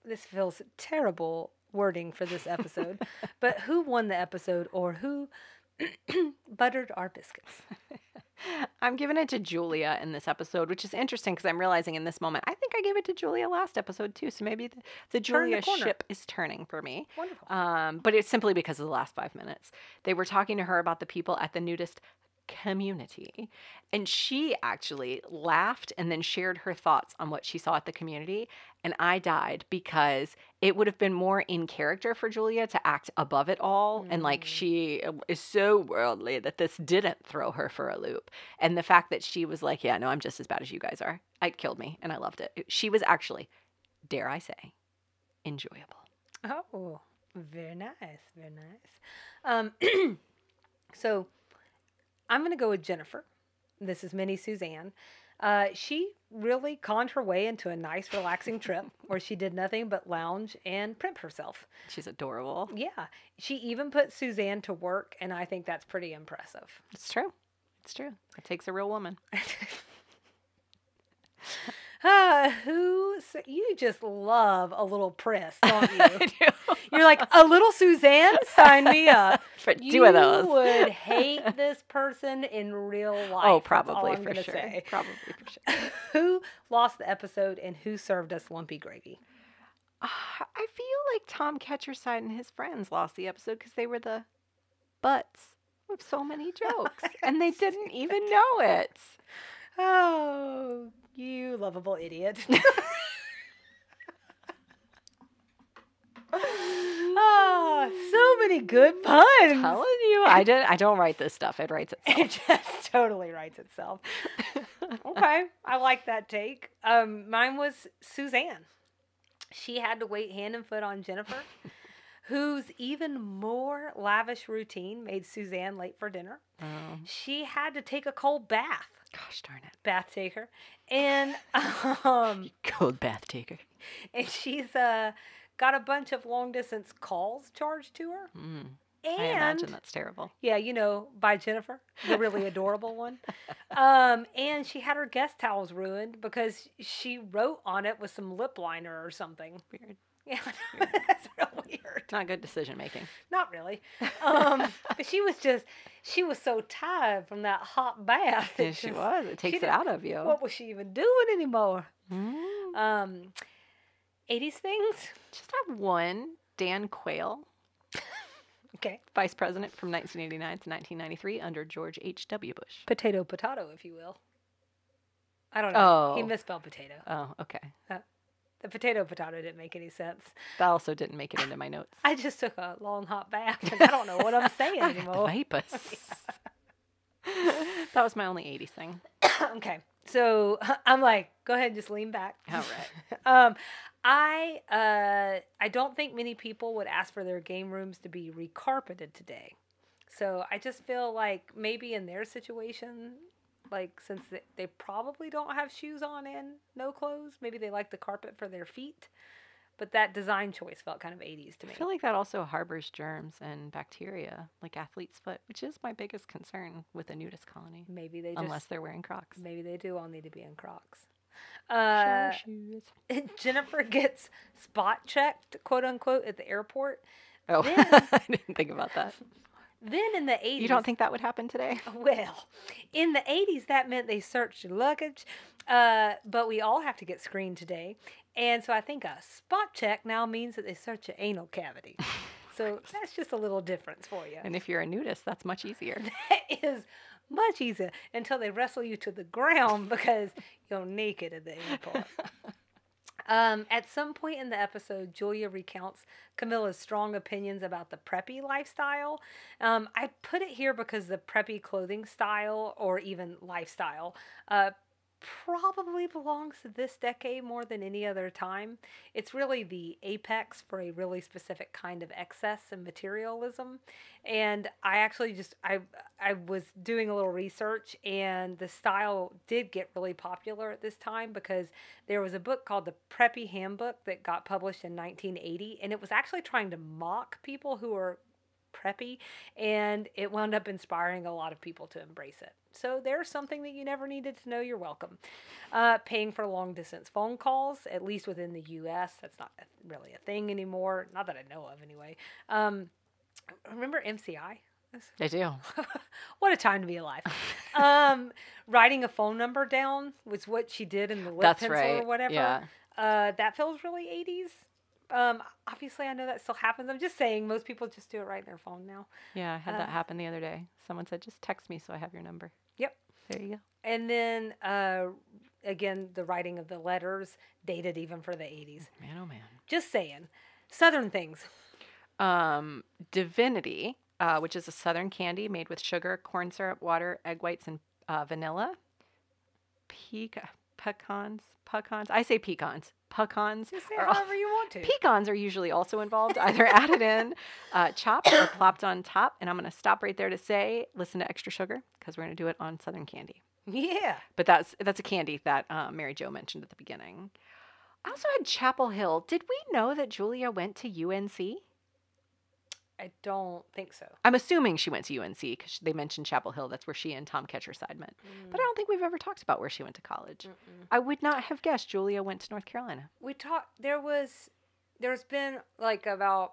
This feels terrible wording for this episode, but who won the episode or who buttered our biscuits? I'm giving it to Julia in this episode, which is interesting because I'm realizing in this moment, I think I gave it to Julia last episode too. So maybe the Julia ship is turning for me. Wonderful. But it's simply because of the last 5 minutes. They were talking to her about the people at the nudist community, and she actually laughed and then shared her thoughts on what she saw at the community, and I died because it would have been more in character for Julia to act above it all, and like she is so worldly that this didn't throw her for a loop. And the fact that she was like, yeah, no, I'm just as bad as you guys are, it killed me, and I loved it. She was actually, dare I say, enjoyable. Oh, very nice, very nice. So I'm going to go with Jennifer. This is Mini Suzanne. She really conned her way into a nice, relaxing trip where she did nothing but lounge and primp herself. She's adorable. Yeah. She even put Suzanne to work, and I think that's pretty impressive. It's true. It's true. It takes a real woman. You just love a little press, don't you? I do. You're like, a little Suzanne? Sign me up. For 2 of those. You would hate this person in real life. Oh, probably for sure. Say. Probably for sure. Who lost the episode and who served us lumpy gravy? I feel like Tom Ketcherside and his friends lost the episode because they were the butts of so many jokes. And they didn't even know it. Oh, you lovable idiot. Oh, so many good puns. I'm telling you, I don't write this stuff. It writes itself. It just totally writes itself. Okay, I like that take. Mine was Suzanne. She had to wait hand and foot on Jennifer, whose even more lavish routine made Suzanne late for dinner. Oh. She had to take a cold bath. Gosh darn it. Bath taker. And cold bath taker. And she's got a bunch of long distance calls charged to her. Mm. And I imagine that's terrible. Yeah, by Jennifer, the really adorable one. And she had her guest towels ruined because she wrote on it with some lip liner or something. Weird. Yeah, that's real weird. Not good decision making. Not really. But she was so tired from that hot bath. Yeah, she was. It takes it out of you. What was she even doing anymore? 80s things? Just have one. Dan Quayle. Okay. Vice President from 1989 to 1993 under George H.W. Bush. Potato, if you will. I don't know. Oh. He misspelled potato. Oh, okay. The potato didn't make any sense. That also didn't make it into my notes. I just took a long hot bath and I don't know what I'm saying anymore. The vapors. That was my only 80s thing. Okay. So I'm like, go ahead and just lean back. All right. I don't think many people would ask for their game rooms to be recarpeted today. So I just feel like maybe in their situation, Like, since they probably don't have shoes on and no clothes. Maybe they like the carpet for their feet. But that design choice felt kind of 80s to me. I feel like that also harbors germs and bacteria, like athlete's foot, which is my biggest concern with a nudist colony. Maybe they unless they're wearing Crocs. Maybe they do all need to be in Crocs. Shower shoes. Jennifer gets spot checked, quote unquote, at the airport. Oh, I didn't think about that. Then in the 80s... You don't think that would happen today? Well, in the 80s, that meant they searched your luggage. But we all have to get screened today. And so I think a spot check now means that they search your anal cavity. So that's just a little difference for you. And if you're a nudist, that's much easier. That is much easier until they wrestle you to the ground because you're naked at the airport. At some point in the episode, Julia recounts Camilla's strong opinions about the preppy lifestyle. I put it here because the preppy clothing style, or even lifestyle, probably belongs to this decade more than any other time. It's really the apex for a really specific kind of excess and materialism. And I actually I was doing a little research, and the style did get really popular at this time because there was a book called The Preppy Handbook that got published in 1980, and it was actually trying to mock people who were preppy, and it wound up inspiring a lot of people to embrace it. So there's something that you never needed to know. You're welcome. Paying for long distance phone calls, at least within the U.S. That's not really a thing anymore. Not that I know of, anyway. Remember MCI? I do. What a time to be alive. Writing a phone number down was what she did in the lip pencil or whatever. Yeah. That feels really 80s. Obviously, I know that still happens. I'm just saying most people just do it right in their phone now. Yeah, I had that happen the other day. Someone said, just text me so I have your number. Yep. There you go. And then, again, the writing of the letters dated even for the 80s. Man, oh man. Just saying. Southern things. Divinity, which is a Southern candy made with sugar, corn syrup, water, egg whites, and vanilla. Pecans. I say pecans. Pecans. Just say however you want to. Pecans are usually also involved, either added in, chopped, or plopped on top. And I'm going to stop right there to say, listen to Extra Sugar, because we're going to do it on Southern candy. Yeah. But that's a candy that Mary Jo mentioned at the beginning. I also had Chapel Hill. Did we know that Julia went to UNC? I don't think so. I'm assuming she went to UNC because they mentioned Chapel Hill. That's where she and Tom Ketcherside met. But I don't think we've ever talked about where she went to college. I would not have guessed Julia went to North Carolina. We talked, there's been like about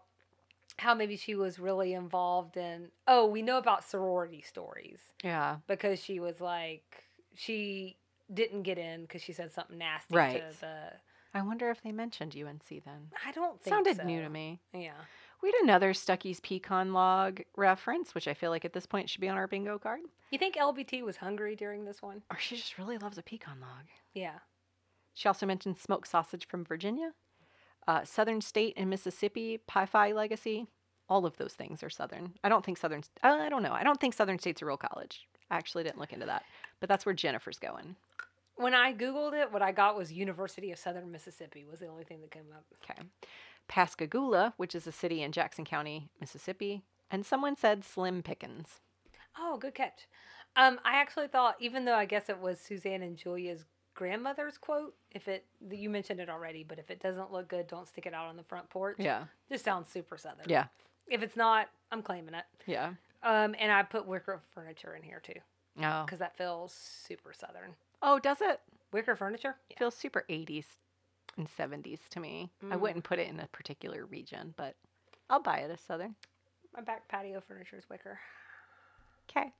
how maybe she was really involved in, we know about sorority stories. Yeah. Because she was like, she didn't get in because she said something nasty to the... I wonder if they mentioned UNC then. I don't think Sounded new to me. Yeah. We had another Stuckey's pecan log reference, which I feel like at this point should be on our bingo card. You think LBT was hungry during this one? Or she just really loves a pecan log. Yeah. She also mentioned smoked sausage from Virginia, Southern State and Mississippi, Pi-Phi legacy. All of those things are Southern. I don't think Southern State's a real college. I actually didn't look into that. But that's where Jennifer's going. When I Googled it, what I got was University of Southern Mississippi was the only thing that came up. Okay. Pascagoula, which is a city in Jackson County, Mississippi. And someone said Slim Pickens. Oh, good catch. I actually thought, even though I guess it was Suzanne and Julia's grandmother's quote, you mentioned it already, but if it doesn't look good, don't stick it out on the front porch. Yeah. Just sounds super Southern. Yeah. If it's not, I'm claiming it. Yeah. And I put wicker furniture in here too. Oh. Because that feels super Southern. Oh, does it? Wicker furniture? Yeah. Feels super 80s and 70s to me. I wouldn't put it in a particular region, but I'll buy it as Southern. My back patio furniture is wicker. Okay.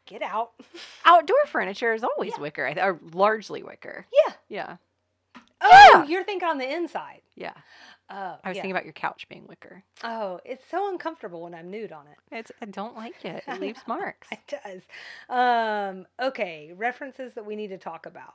Get out. Outdoor furniture is always wicker, or largely wicker. Yeah. Yeah. Oh, you're thinking on the inside. Yeah. Oh, I was thinking about your couch being wicker. Oh, it's so uncomfortable when I'm nude on it. I don't like it. It leaves marks. It does. Okay, references that we need to talk about.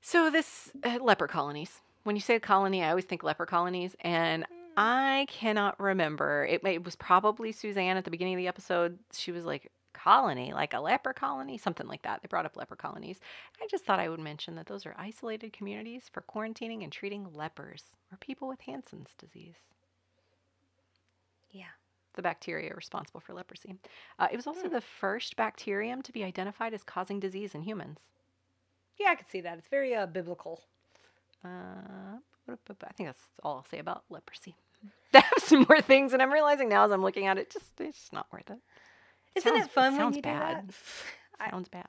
So this leper colonies. When you say colony, I always think leper colonies, and I cannot remember. It was probably Suzanne at the beginning of the episode. She was like, colony, like a leper colony, something like that. They brought up leper colonies. I just thought I would mention that those are isolated communities for quarantining and treating lepers or people with Hansen's disease. Yeah. the bacteria responsible for leprosy. It was also the first bacterium to be identified as causing disease in humans. Yeah, I can see that. It's very biblical. I think that's all I'll say about leprosy. I have some more things, and I'm realizing now as I'm looking at it, it's just not worth it. Isn't it fun when you bad. do that? Sounds bad.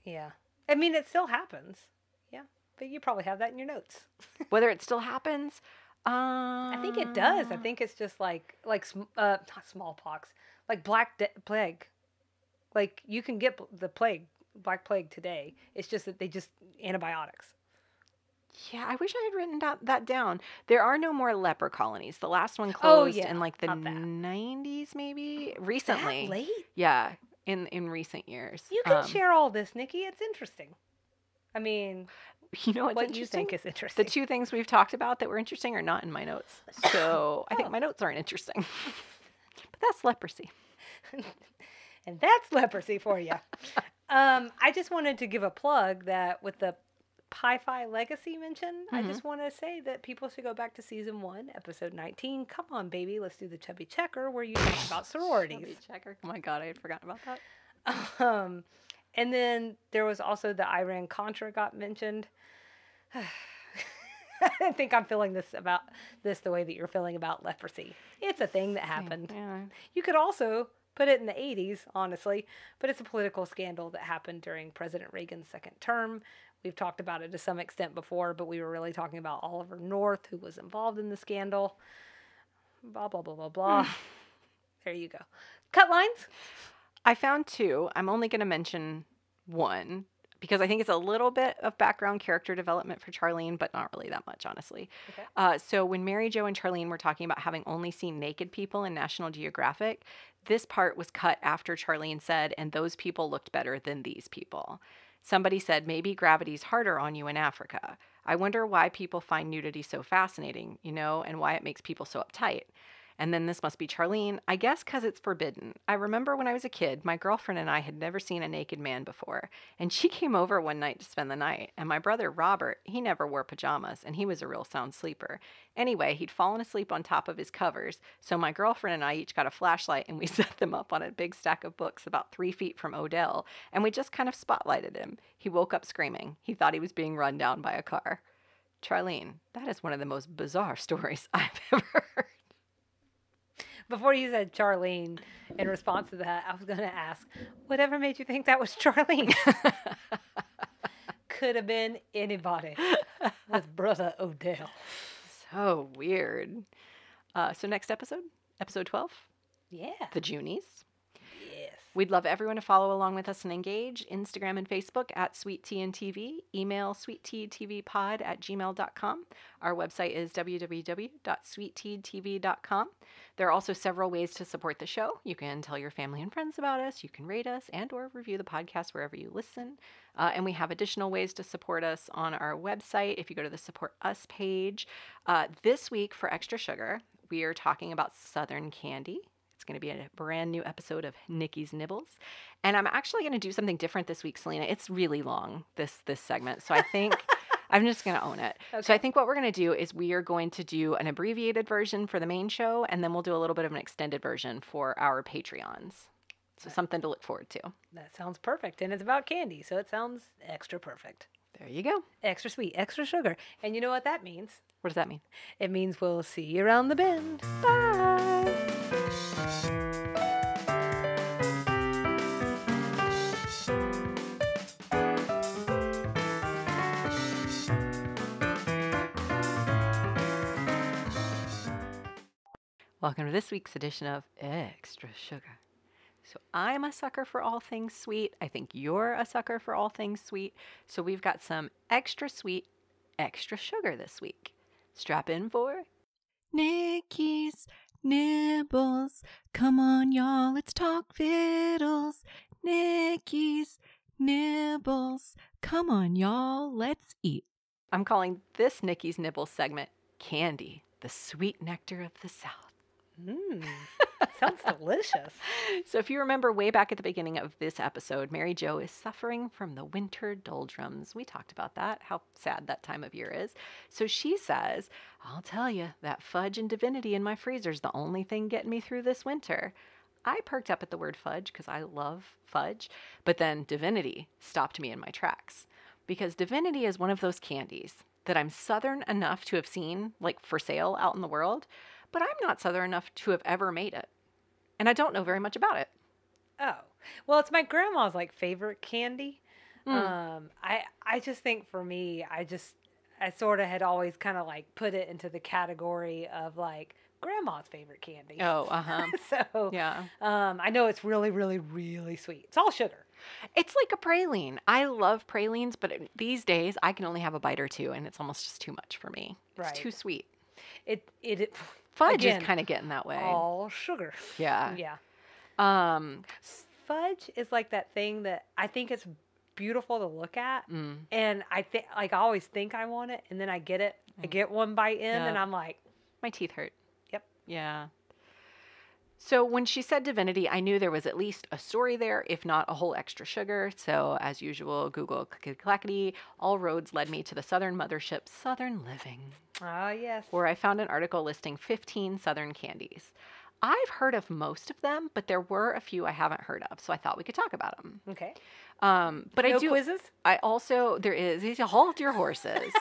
Yeah. I mean, it still happens. Yeah. But you probably have that in your notes. Whether it still happens, I think it does. I think it's just like not smallpox, like plague. Like you can get the black plague today. It's just that they just antibiotics. Yeah, I wish I had written that down. There are no more leper colonies. The last one closed in like the 90s, maybe recently. That late? Yeah, in recent years. You can share all this, Nikki. It's interesting. I mean, you know what you think is interesting. The two things we've talked about that were interesting are not in my notes. So I think my notes aren't interesting. But that's leprosy. And that's leprosy for you. I just wanted to give a plug that with the Pi-Fi Legacy mention, I just want to say that people should go back to season 1, episode 19. Come on, baby, let's do the Chubby Checker where you talk about sororities. Chubby Checker. Oh my God, I had forgotten about that. And then there was also the Iran-Contra got mentioned. I think I'm feeling about this the way that you're feeling about leprosy. It's a thing that happened. Yeah. You could also put it in the 80s, honestly, but it's a political scandal that happened during President Reagan's second term. We've talked about it to some extent before, but we were really talking about Oliver North, who was involved in the scandal. Blah, blah, blah, blah, blah. There you go. Cut lines? I found 2. I'm only going to mention 1 because I think it's a little bit of background character development for Charlene, but not really that much, honestly. Okay. So when Mary Jo and Charlene were talking about having only seen naked people in National Geographic, this part was cut after Charlene said, and those people looked better than these people. Somebody said, maybe gravity's harder on you in Africa. I wonder why people find nudity so fascinating, and why it makes people so uptight. And then this must be Charlene. I guess because it's forbidden. I remember when I was a kid, my girlfriend and I had never seen a naked man before. And she came over one night to spend the night. And my brother, Robert, he never wore pajamas. And he was a real sound sleeper. Anyway, he'd fallen asleep on top of his covers. So my girlfriend and I each got a flashlight and we set them up on a big stack of books about 3 feet from Odell. And we just kind of spotlighted him. He woke up screaming. He thought he was being run down by a car. Charlene, that is one of the most bizarre stories I've ever heard. Before you said Charlene, in response to that, I was going to ask, whatever made you think that was Charlene? Could have been anybody with Brother Odell. So weird. So next episode 12. Yeah. The Junies. Yes. We'd love everyone to follow along with us and engage. Instagram and Facebook at SweetTeaandTV. Email sweetteatvpod@gmail.com. Our website is www.sweetteatv.com. There are also several ways to support the show. You can tell your family and friends about us. You can rate us and or review the podcast wherever you listen. And we have additional ways to support us on our website. If you go to the Support Us page. This week for Extra Sugar, we are talking about Southern candy. It's going to be a brand new episode of Nikki's Nibbles. And I'm actually going to do something different this week, Salina. It's really long, this segment. So I think I'm just going to own it. Okay. So I think what we're going to do is we are going to do an abbreviated version for the main show, and then we'll do a little bit of an extended version for our Patreons. So something to look forward to. That sounds perfect. And it's about candy, so it sounds extra perfect. There you go. Extra sweet, extra sugar. And you know what that means? What does that mean? It means we'll see you around the bend. Bye. Welcome to this week's edition of Extra Sugar. So I'm a sucker for all things sweet. I think you're a sucker for all things sweet. So we've got some extra sweet, extra sugar this week. Strap in for Nikki's Nibbles. Come on, y'all, let's talk fiddles. Nikki's Nibbles. Come on, y'all, let's eat. I'm calling this Nikki's Nibbles segment Candy, the sweet nectar of the South. Sounds delicious. So if you remember way back at the beginning of this episode, Mary Jo is suffering from the winter doldrums. We talked about that, how sad that time of year is. So she says, I'll tell you, that fudge and divinity in my freezer is the only thing getting me through this winter. I perked up at the word fudge because I love fudge, but then divinity stopped me in my tracks. Because divinity is one of those candies that I'm Southern enough to have seen, like, for sale out in the world, but I'm not Southern enough to have ever made it. And I don't know very much about it. Oh, well, it's my grandma's like favorite candy. I just think for me, I sort of had always kind of like put it into the category of like grandma's favorite candy. Oh, So yeah. I know it's really, really, really sweet. It's all sugar. It's like a praline. I love pralines, but these days I can only have a bite or two, and it's almost just too much for me. It's Right. too sweet. It Fudge again, is kind of getting that way. all sugar. Yeah. Yeah. Um, Fudge is like that thing that I think it's beautiful to look at, mm, and I think like I always think I want it, and then I get it. I get one bite in, Yeah. and I'm like, my teeth hurt. Yep. Yeah. So when she said divinity, I knew there was at least a story there, if not a whole extra sugar. So as usual, Google clickety-clackety, all roads led me to the Southern mothership, Southern Living, oh yes. where I found an article listing 15 Southern candies. I've heard of most of them, but there were a few I haven't heard of, so I thought we could talk about them. Okay. But No I do. quizzes? I also there is. Hold your horses.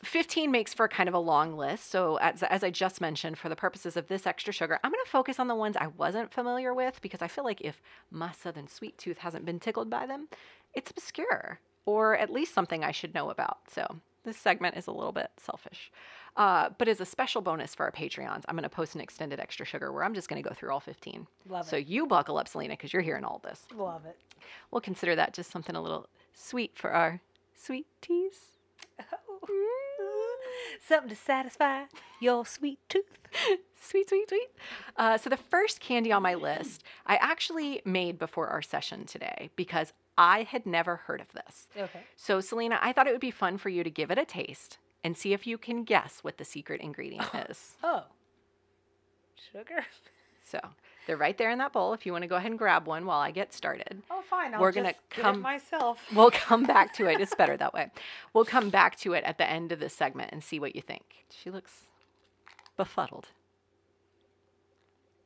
15 makes for kind of a long list. So as I just mentioned, for the purposes of this extra sugar, I'm going to focus on the ones I wasn't familiar with because I feel like if my Southern sweet tooth hasn't been tickled by them, it's obscure or at least something I should know about. So this segment is a little bit selfish. But as a special bonus for our Patreons, I'm going to post an extended extra sugar where I'm just going to go through all 15. Love So it. you buckle up, Salina, because you're hearing all this. Love it. We'll consider that just something a little sweet for our sweet teas. Something to satisfy your sweet tooth. Sweet, sweet, sweet. So the first candy on my list, I actually made before our session today because I had never heard of this. Okay. So Salina, I thought it would be fun for you to give it a taste and see if you can guess what the secret ingredient is. Oh. Sugar? So they're right there in that bowl if you want to go ahead and grab one while I get started. Oh, fine. I'll We're just gonna get come- it myself. We'll come back to it. It's better that way. We'll come back to it at the end of this segment and see what you think. She looks befuddled.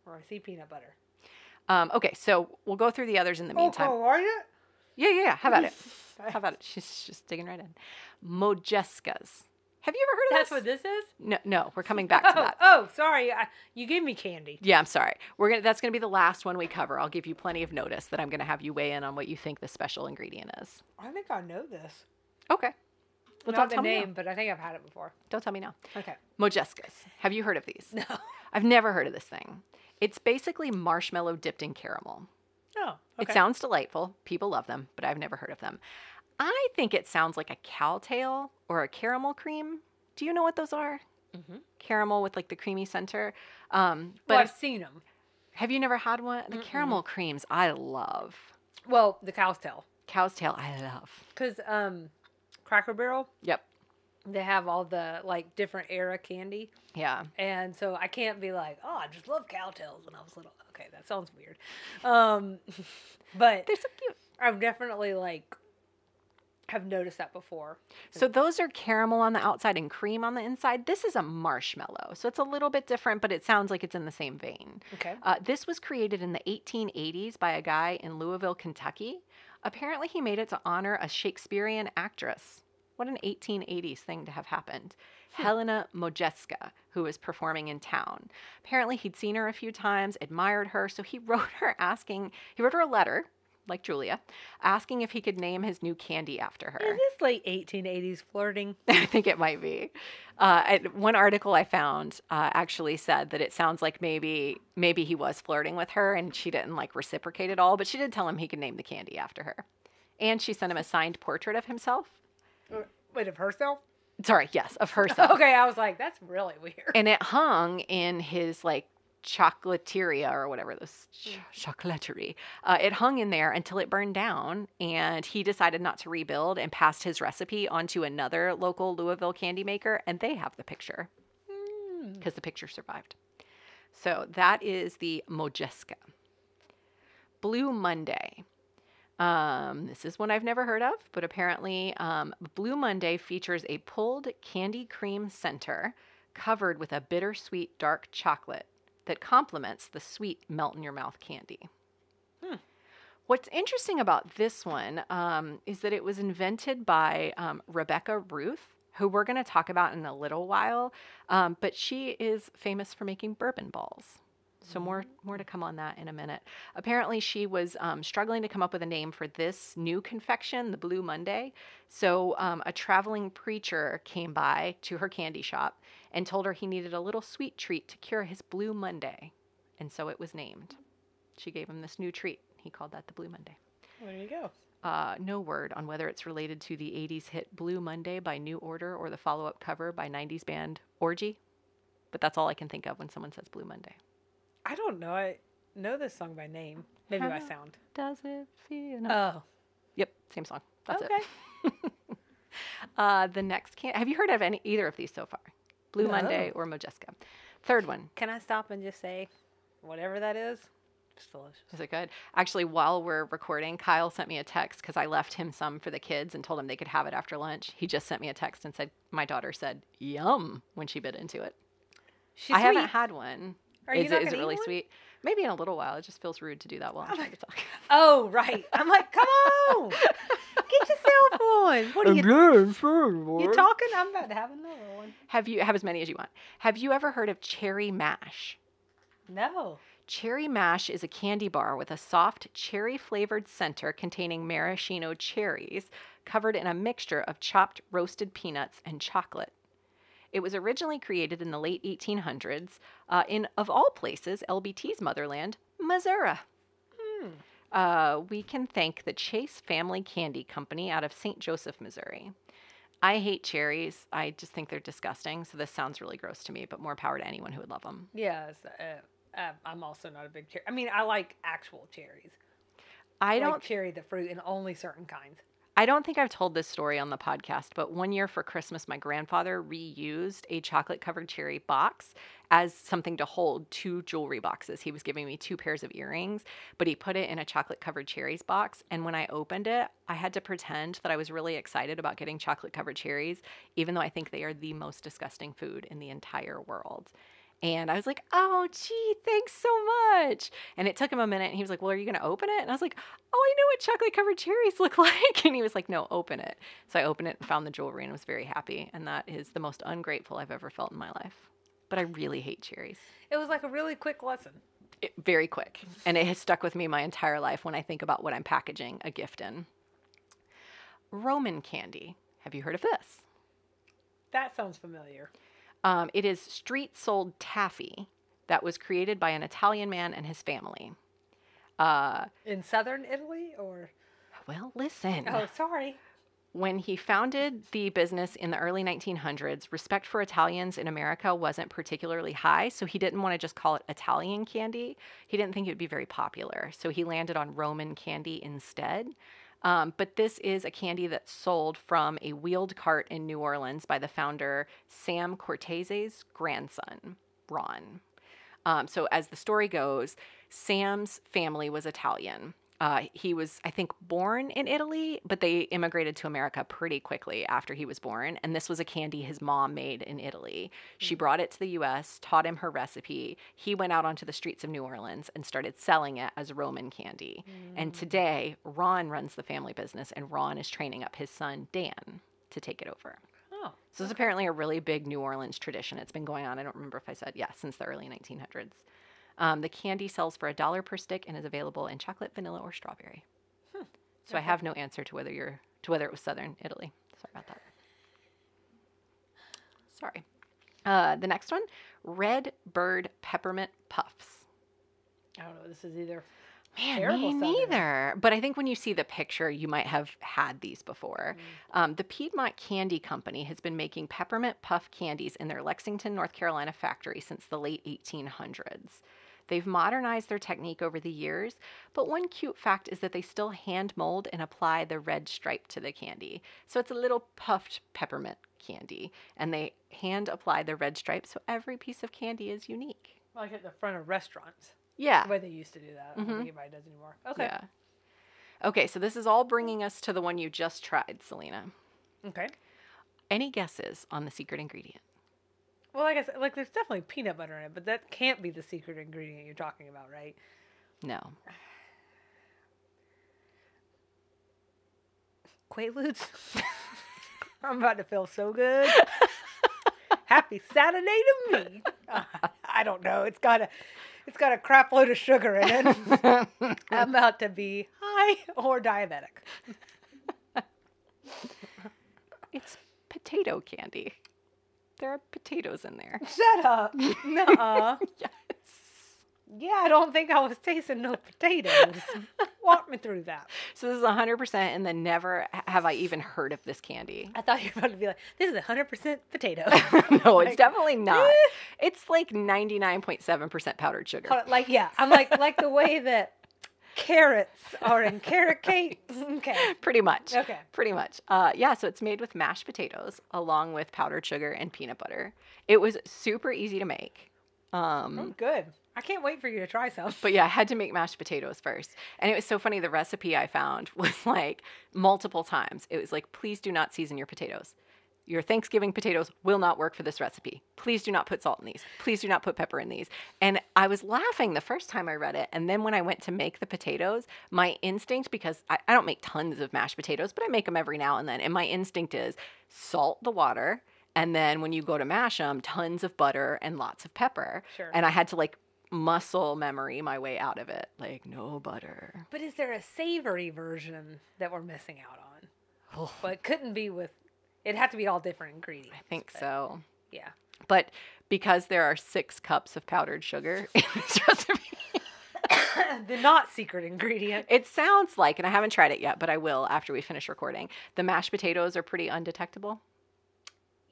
Or I see peanut butter. Okay, so we'll go through the others in the meantime. Oh, are you? Yeah. How about it? How about it? She's just digging right in. Mojeskas. Have you ever heard of That's this? what this is? No, we're coming back to that. Oh, sorry. You gave me candy. Yeah, I'm sorry. That's gonna be the last one we cover. I'll give you plenty of notice that I'm gonna have you weigh in on what you think the special ingredient is. I think I know this. Okay. Well, Not don't the tell me name, now. but I think I've had it before. Don't tell me now. Okay. Mojeskas. Have you heard of these? No. I've never heard of this thing. It's basically marshmallow dipped in caramel. Oh, okay. It sounds delightful. People love them, but I've never heard of them. I think it sounds like a cow tail or a caramel cream. Do you know what those are? Mm-hmm. Caramel with like the creamy center. But Well, I've seen them. have you never had one? The caramel creams I love. Well, the cow's tail. Cow's tail I love. Because Cracker Barrel, Yep. they have all the like different era candy. Yeah. And so I can't be like, oh, I just love cowtails when I was little. Okay, that sounds weird. But They're so cute. I've definitely like have noticed that before. So those are caramel on the outside and cream on the inside. This is a marshmallow. So it's a little bit different, but it sounds like it's in the same vein. Okay. This was created in the 1880s by a guy in Louisville, Kentucky. Apparently he made it to honor a Shakespearean actress. What an 1880s thing to have happened. Helena Modjeska, who was performing in town. Apparently he'd seen her a few times, admired her, so he wrote her a letter, like Julia, asking if he could name his new candy after her. Is this like 1880s flirting? I think it might be. One article I found actually said that it sounds like maybe he was flirting with her and she didn't like reciprocate at all, but she did tell him he could name the candy after her. And she sent him a signed portrait of himself. Wait, of herself? Sorry, yes, of herself. Okay, I was like, that's really weird. And it hung in his like chocolateria or whatever, this chocolaterie. It hung in there until it burned down, and he decided not to rebuild and passed his recipe onto another local Louisville candy maker, and they have the picture because the picture survived. So that is the Mojeska. Blue Monday. This is one I've never heard of, but apparently Blue Monday features a pulled candy cream center covered with a bittersweet dark chocolate that complements the sweet melt-in-your-mouth candy. What's interesting about this one is that it was invented by Rebecca Ruth, who we're going to talk about in a little while, but she is famous for making bourbon balls. So more to come on that in a minute. Apparently, she was struggling to come up with a name for this new confection, the Blue Monday. So a traveling preacher came by to her candy shop and told her he needed a little sweet treat to cure his Blue Monday. And so it was named. She gave him this new treat. He called that the Blue Monday. There you go. No word on whether it's related to the 80s hit Blue Monday by New Order or the follow-up cover by 90s band Orgy. But that's all I can think of when someone says Blue Monday. I don't know. I know this song by name. Maybe by sound. Does it feel? No. Oh. Yep, same song. That's okay. it. The next have you heard of either of these so far? Blue No. Monday or Mojeska? Third one. Can I stop and just say, whatever that is, it's delicious. Is it good? Actually, while we're recording, Kyle sent me a text because I left him some for the kids and told him they could have it after lunch. He just sent me a text and said, my daughter said, yum, when she bit into it. She's I haven't had one. Is it really sweet? Maybe in a little while. It just feels rude to do that while I'm trying to talk. Oh, right. I'm like, come on. Get yourself one. What are you talking? I'm about to have another one. Have as many as you want. Have you ever heard of cherry mash? No. Cherry mash is a candy bar with a soft cherry-flavored center containing maraschino cherries covered in a mixture of chopped roasted peanuts and chocolate. It was originally created in the late 1800s in, of all places, LBT's motherland, Missouri. We can thank the Chase Family Candy Company out of St. Joseph, Missouri. I hate cherries. I just think they're disgusting, so this sounds really gross to me, but more power to anyone who would love them. Yes. I'm also not a big cherry. I mean, I like actual cherries. I like don't cherry the fruit and only certain kinds. I don't think I've told this story on the podcast, but one year for Christmas, my grandfather reused a chocolate-covered cherry box as something to hold 2 jewelry boxes. He was giving me 2 pairs of earrings, but he put it in a chocolate-covered cherries box. And when I opened it, I had to pretend that I was really excited about getting chocolate-covered cherries, even though I think they are the most disgusting food in the entire world. And I was like, oh, gee, thanks so much. And it took him a minute. And he was like, well, are you going to open it? And I was like, oh, I know what chocolate-covered cherries look like. And he was like, no, open it. So I opened it and found the jewelry and was very happy. And that is the most ungrateful I've ever felt in my life. But I really hate cherries. It was like a really quick lesson. Very quick. And it has stuck with me my entire life when I think about what I'm packaging a gift in. Roman candy. Have you heard of this? That sounds familiar. It is street-sold taffy that was created by an Italian man and his family. In southern Italy or? Well, listen. Oh, sorry. When he founded the business in the early 1900s, respect for Italians in America wasn't particularly high, so he didn't want to just call it Italian candy. He didn't think it would be very popular, so he landed on Roman candy instead. But this is a candy that's sold from a wheeled cart in New Orleans by the founder Sam Cortese's grandson, Ron. So as the story goes, Sam's family was Italian. He was, I think, born in Italy, but they immigrated to America pretty quickly after he was born. And this was a candy his mom made in Italy. She brought it to the U.S., taught him her recipe. He went out onto the streets of New Orleans and started selling it as Roman candy. And today, Ron runs the family business, and Ron is training up his son, Dan, to take it over. Oh. So it's apparently a really big New Orleans tradition. It's been going on, I don't remember if I said, since the early 1900s. The candy sells for $1 per stick and is available in chocolate, vanilla, or strawberry. So I have no answer to whether it was Southern Italy. Sorry about that. Sorry. The next one, Red Bird Peppermint Puffs. I don't know what this is either. Man, Terrible me Southern. neither. But I think when you see the picture, you might have had these before. The Piedmont Candy Company has been making peppermint puff candies in their Lexington, North Carolina factory since the late 1800s. They've modernized their technique over the years, but one cute fact is that they still hand mold and apply the red stripe to the candy. So it's a little puffed peppermint candy, and they hand apply the red stripe so every piece of candy is unique, Like at the front of restaurants. Yeah. The way they used to do that. I don't think anybody does anymore. Okay. Yeah. Okay, so this is all bringing us to the one you just tried, Salina. Okay. Any guesses on the secret ingredient? Well, like I said, like there's definitely peanut butter in it, but that can't be the secret ingredient you're talking about, right? No. Quaaludes. I'm about to feel so good. Happy Saturday to me. I don't know. It's got a crap load of sugar in it. I'm about to be high or diabetic. It's potato candy. There are potatoes in there. Shut up. Nuh-uh. Yes. Yeah, I don't think I was tasting no potatoes. Walk me through that. So this is 100%, and then never have I even heard of this candy. I thought you were about to be like, this is 100% potato. No, it's definitely not. It's like 99.7% powdered sugar. Like, yeah, I'm like the way that carrots are in carrot cake. Okay. Pretty much. Okay. Pretty much. Yeah, so it's made with mashed potatoes along with powdered sugar and peanut butter. It was super easy to make. Oh, good. I can't wait for you to try some. But yeah, I had to make mashed potatoes first. And it was so funny. The recipe I found was like multiple times. It was like, please do not season your potatoes. Your Thanksgiving potatoes will not work for this recipe. Please do not put salt in these. Please do not put pepper in these. And I was laughing the first time I read it. And then when I went to make the potatoes, my instinct, because I don't make tons of mashed potatoes, but I make them every now and then. And my instinct is salt the water. And then when you go to mash them, tons of butter and lots of pepper. Sure. And I had to like muscle memory my way out of it. Like, no butter. But is there a savory version that we're missing out on? Oh. Well, it couldn't be with, it'd have to be all different ingredients. I think so. Yeah. But because there are 6 cups of powdered sugar in this recipe. The not secret ingredient. It sounds like, and I haven't tried it yet, but I will after we finish recording, the mashed potatoes are pretty undetectable.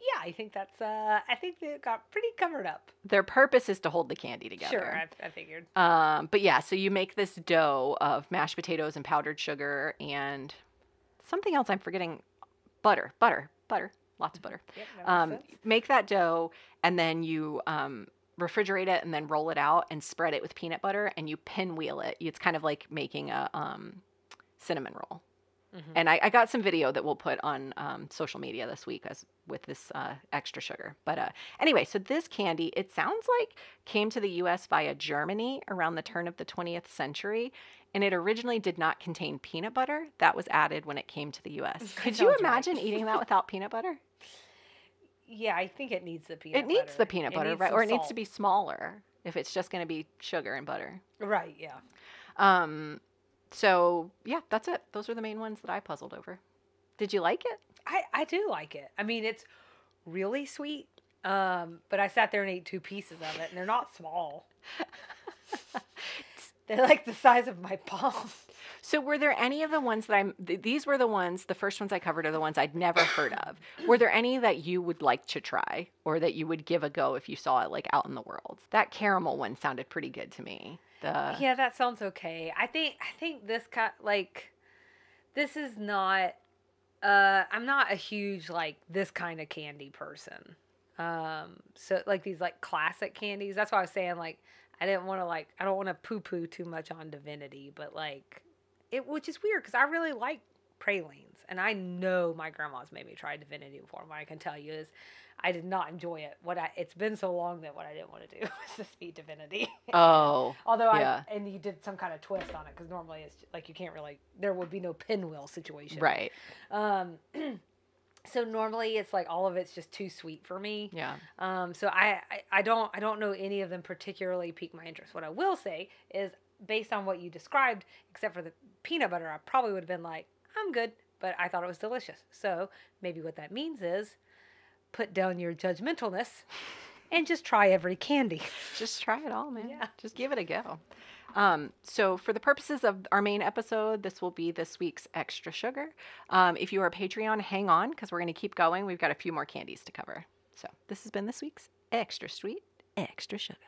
Yeah, I think I think they got pretty covered up. Their purpose is to hold the candy together. Sure, I figured. But yeah, so you make this dough of mashed potatoes and powdered sugar and something else I'm forgetting. Butter, lots of butter. Yep, that makes sense. Make that dough, and then you refrigerate it, and then roll it out and spread it with peanut butter, and you pinwheel it. It's kind of like making a cinnamon roll. Mm-hmm. And I got some video that we'll put on social media this week with this extra sugar. But anyway, so this candy, it sounds like came to the U.S. via Germany around the turn of the 20th century. And it originally did not contain peanut butter. That was added when it came to the U.S. Could you imagine eating that without peanut butter? Yeah, I think it needs the peanut butter. It needs the peanut butter, right? Or it needs salt. to be smaller if it's just going to be sugar and butter. Right, yeah. So, yeah, that's it. Those are the main ones that I puzzled over. Did you like it? I do like it. I mean, it's really sweet, but I sat there and ate 2 pieces of it, and they're not small. They're like the size of my palm. So were there any of the ones that these were the ones, the first ones I covered are the ones I'd never heard of. Were there any that you would like to try or that you would give a go if you saw it like out in the world? That caramel one sounded pretty good to me. Yeah, that sounds okay. I think this this is not, I'm not a huge, like, this kind of candy person. So, like, these, like, classic candies, that's why I was saying, like, I don't want to poo-poo too much on Divinity, but, like, which is weird, because I really like pralines, and I know my grandma's made me try Divinity before. What I can tell you is I did not enjoy it. It's been so long that what I didn't want to do was to speed Divinity. Oh. Although yeah. And you did some kind of twist on it, because normally it's like you can't really, there would be no pinwheel situation. Right. So normally it's like all of it's just too sweet for me. Yeah. So I don't know any of them particularly pique my interest. What I will say is, based on what you described, except for the peanut butter, I probably would have been like, I'm good, but I thought it was delicious. So maybe what that means is put down your judgmentalness and just try every candy. Just try it all, man. Yeah. Just give it a go. So for the purposes of our main episode, this will be this week's extra sugar. If you are a Patreon, hang on, because we're going to keep going. We've got a few more candies to cover. So this has been this week's extra sweet, extra sugar.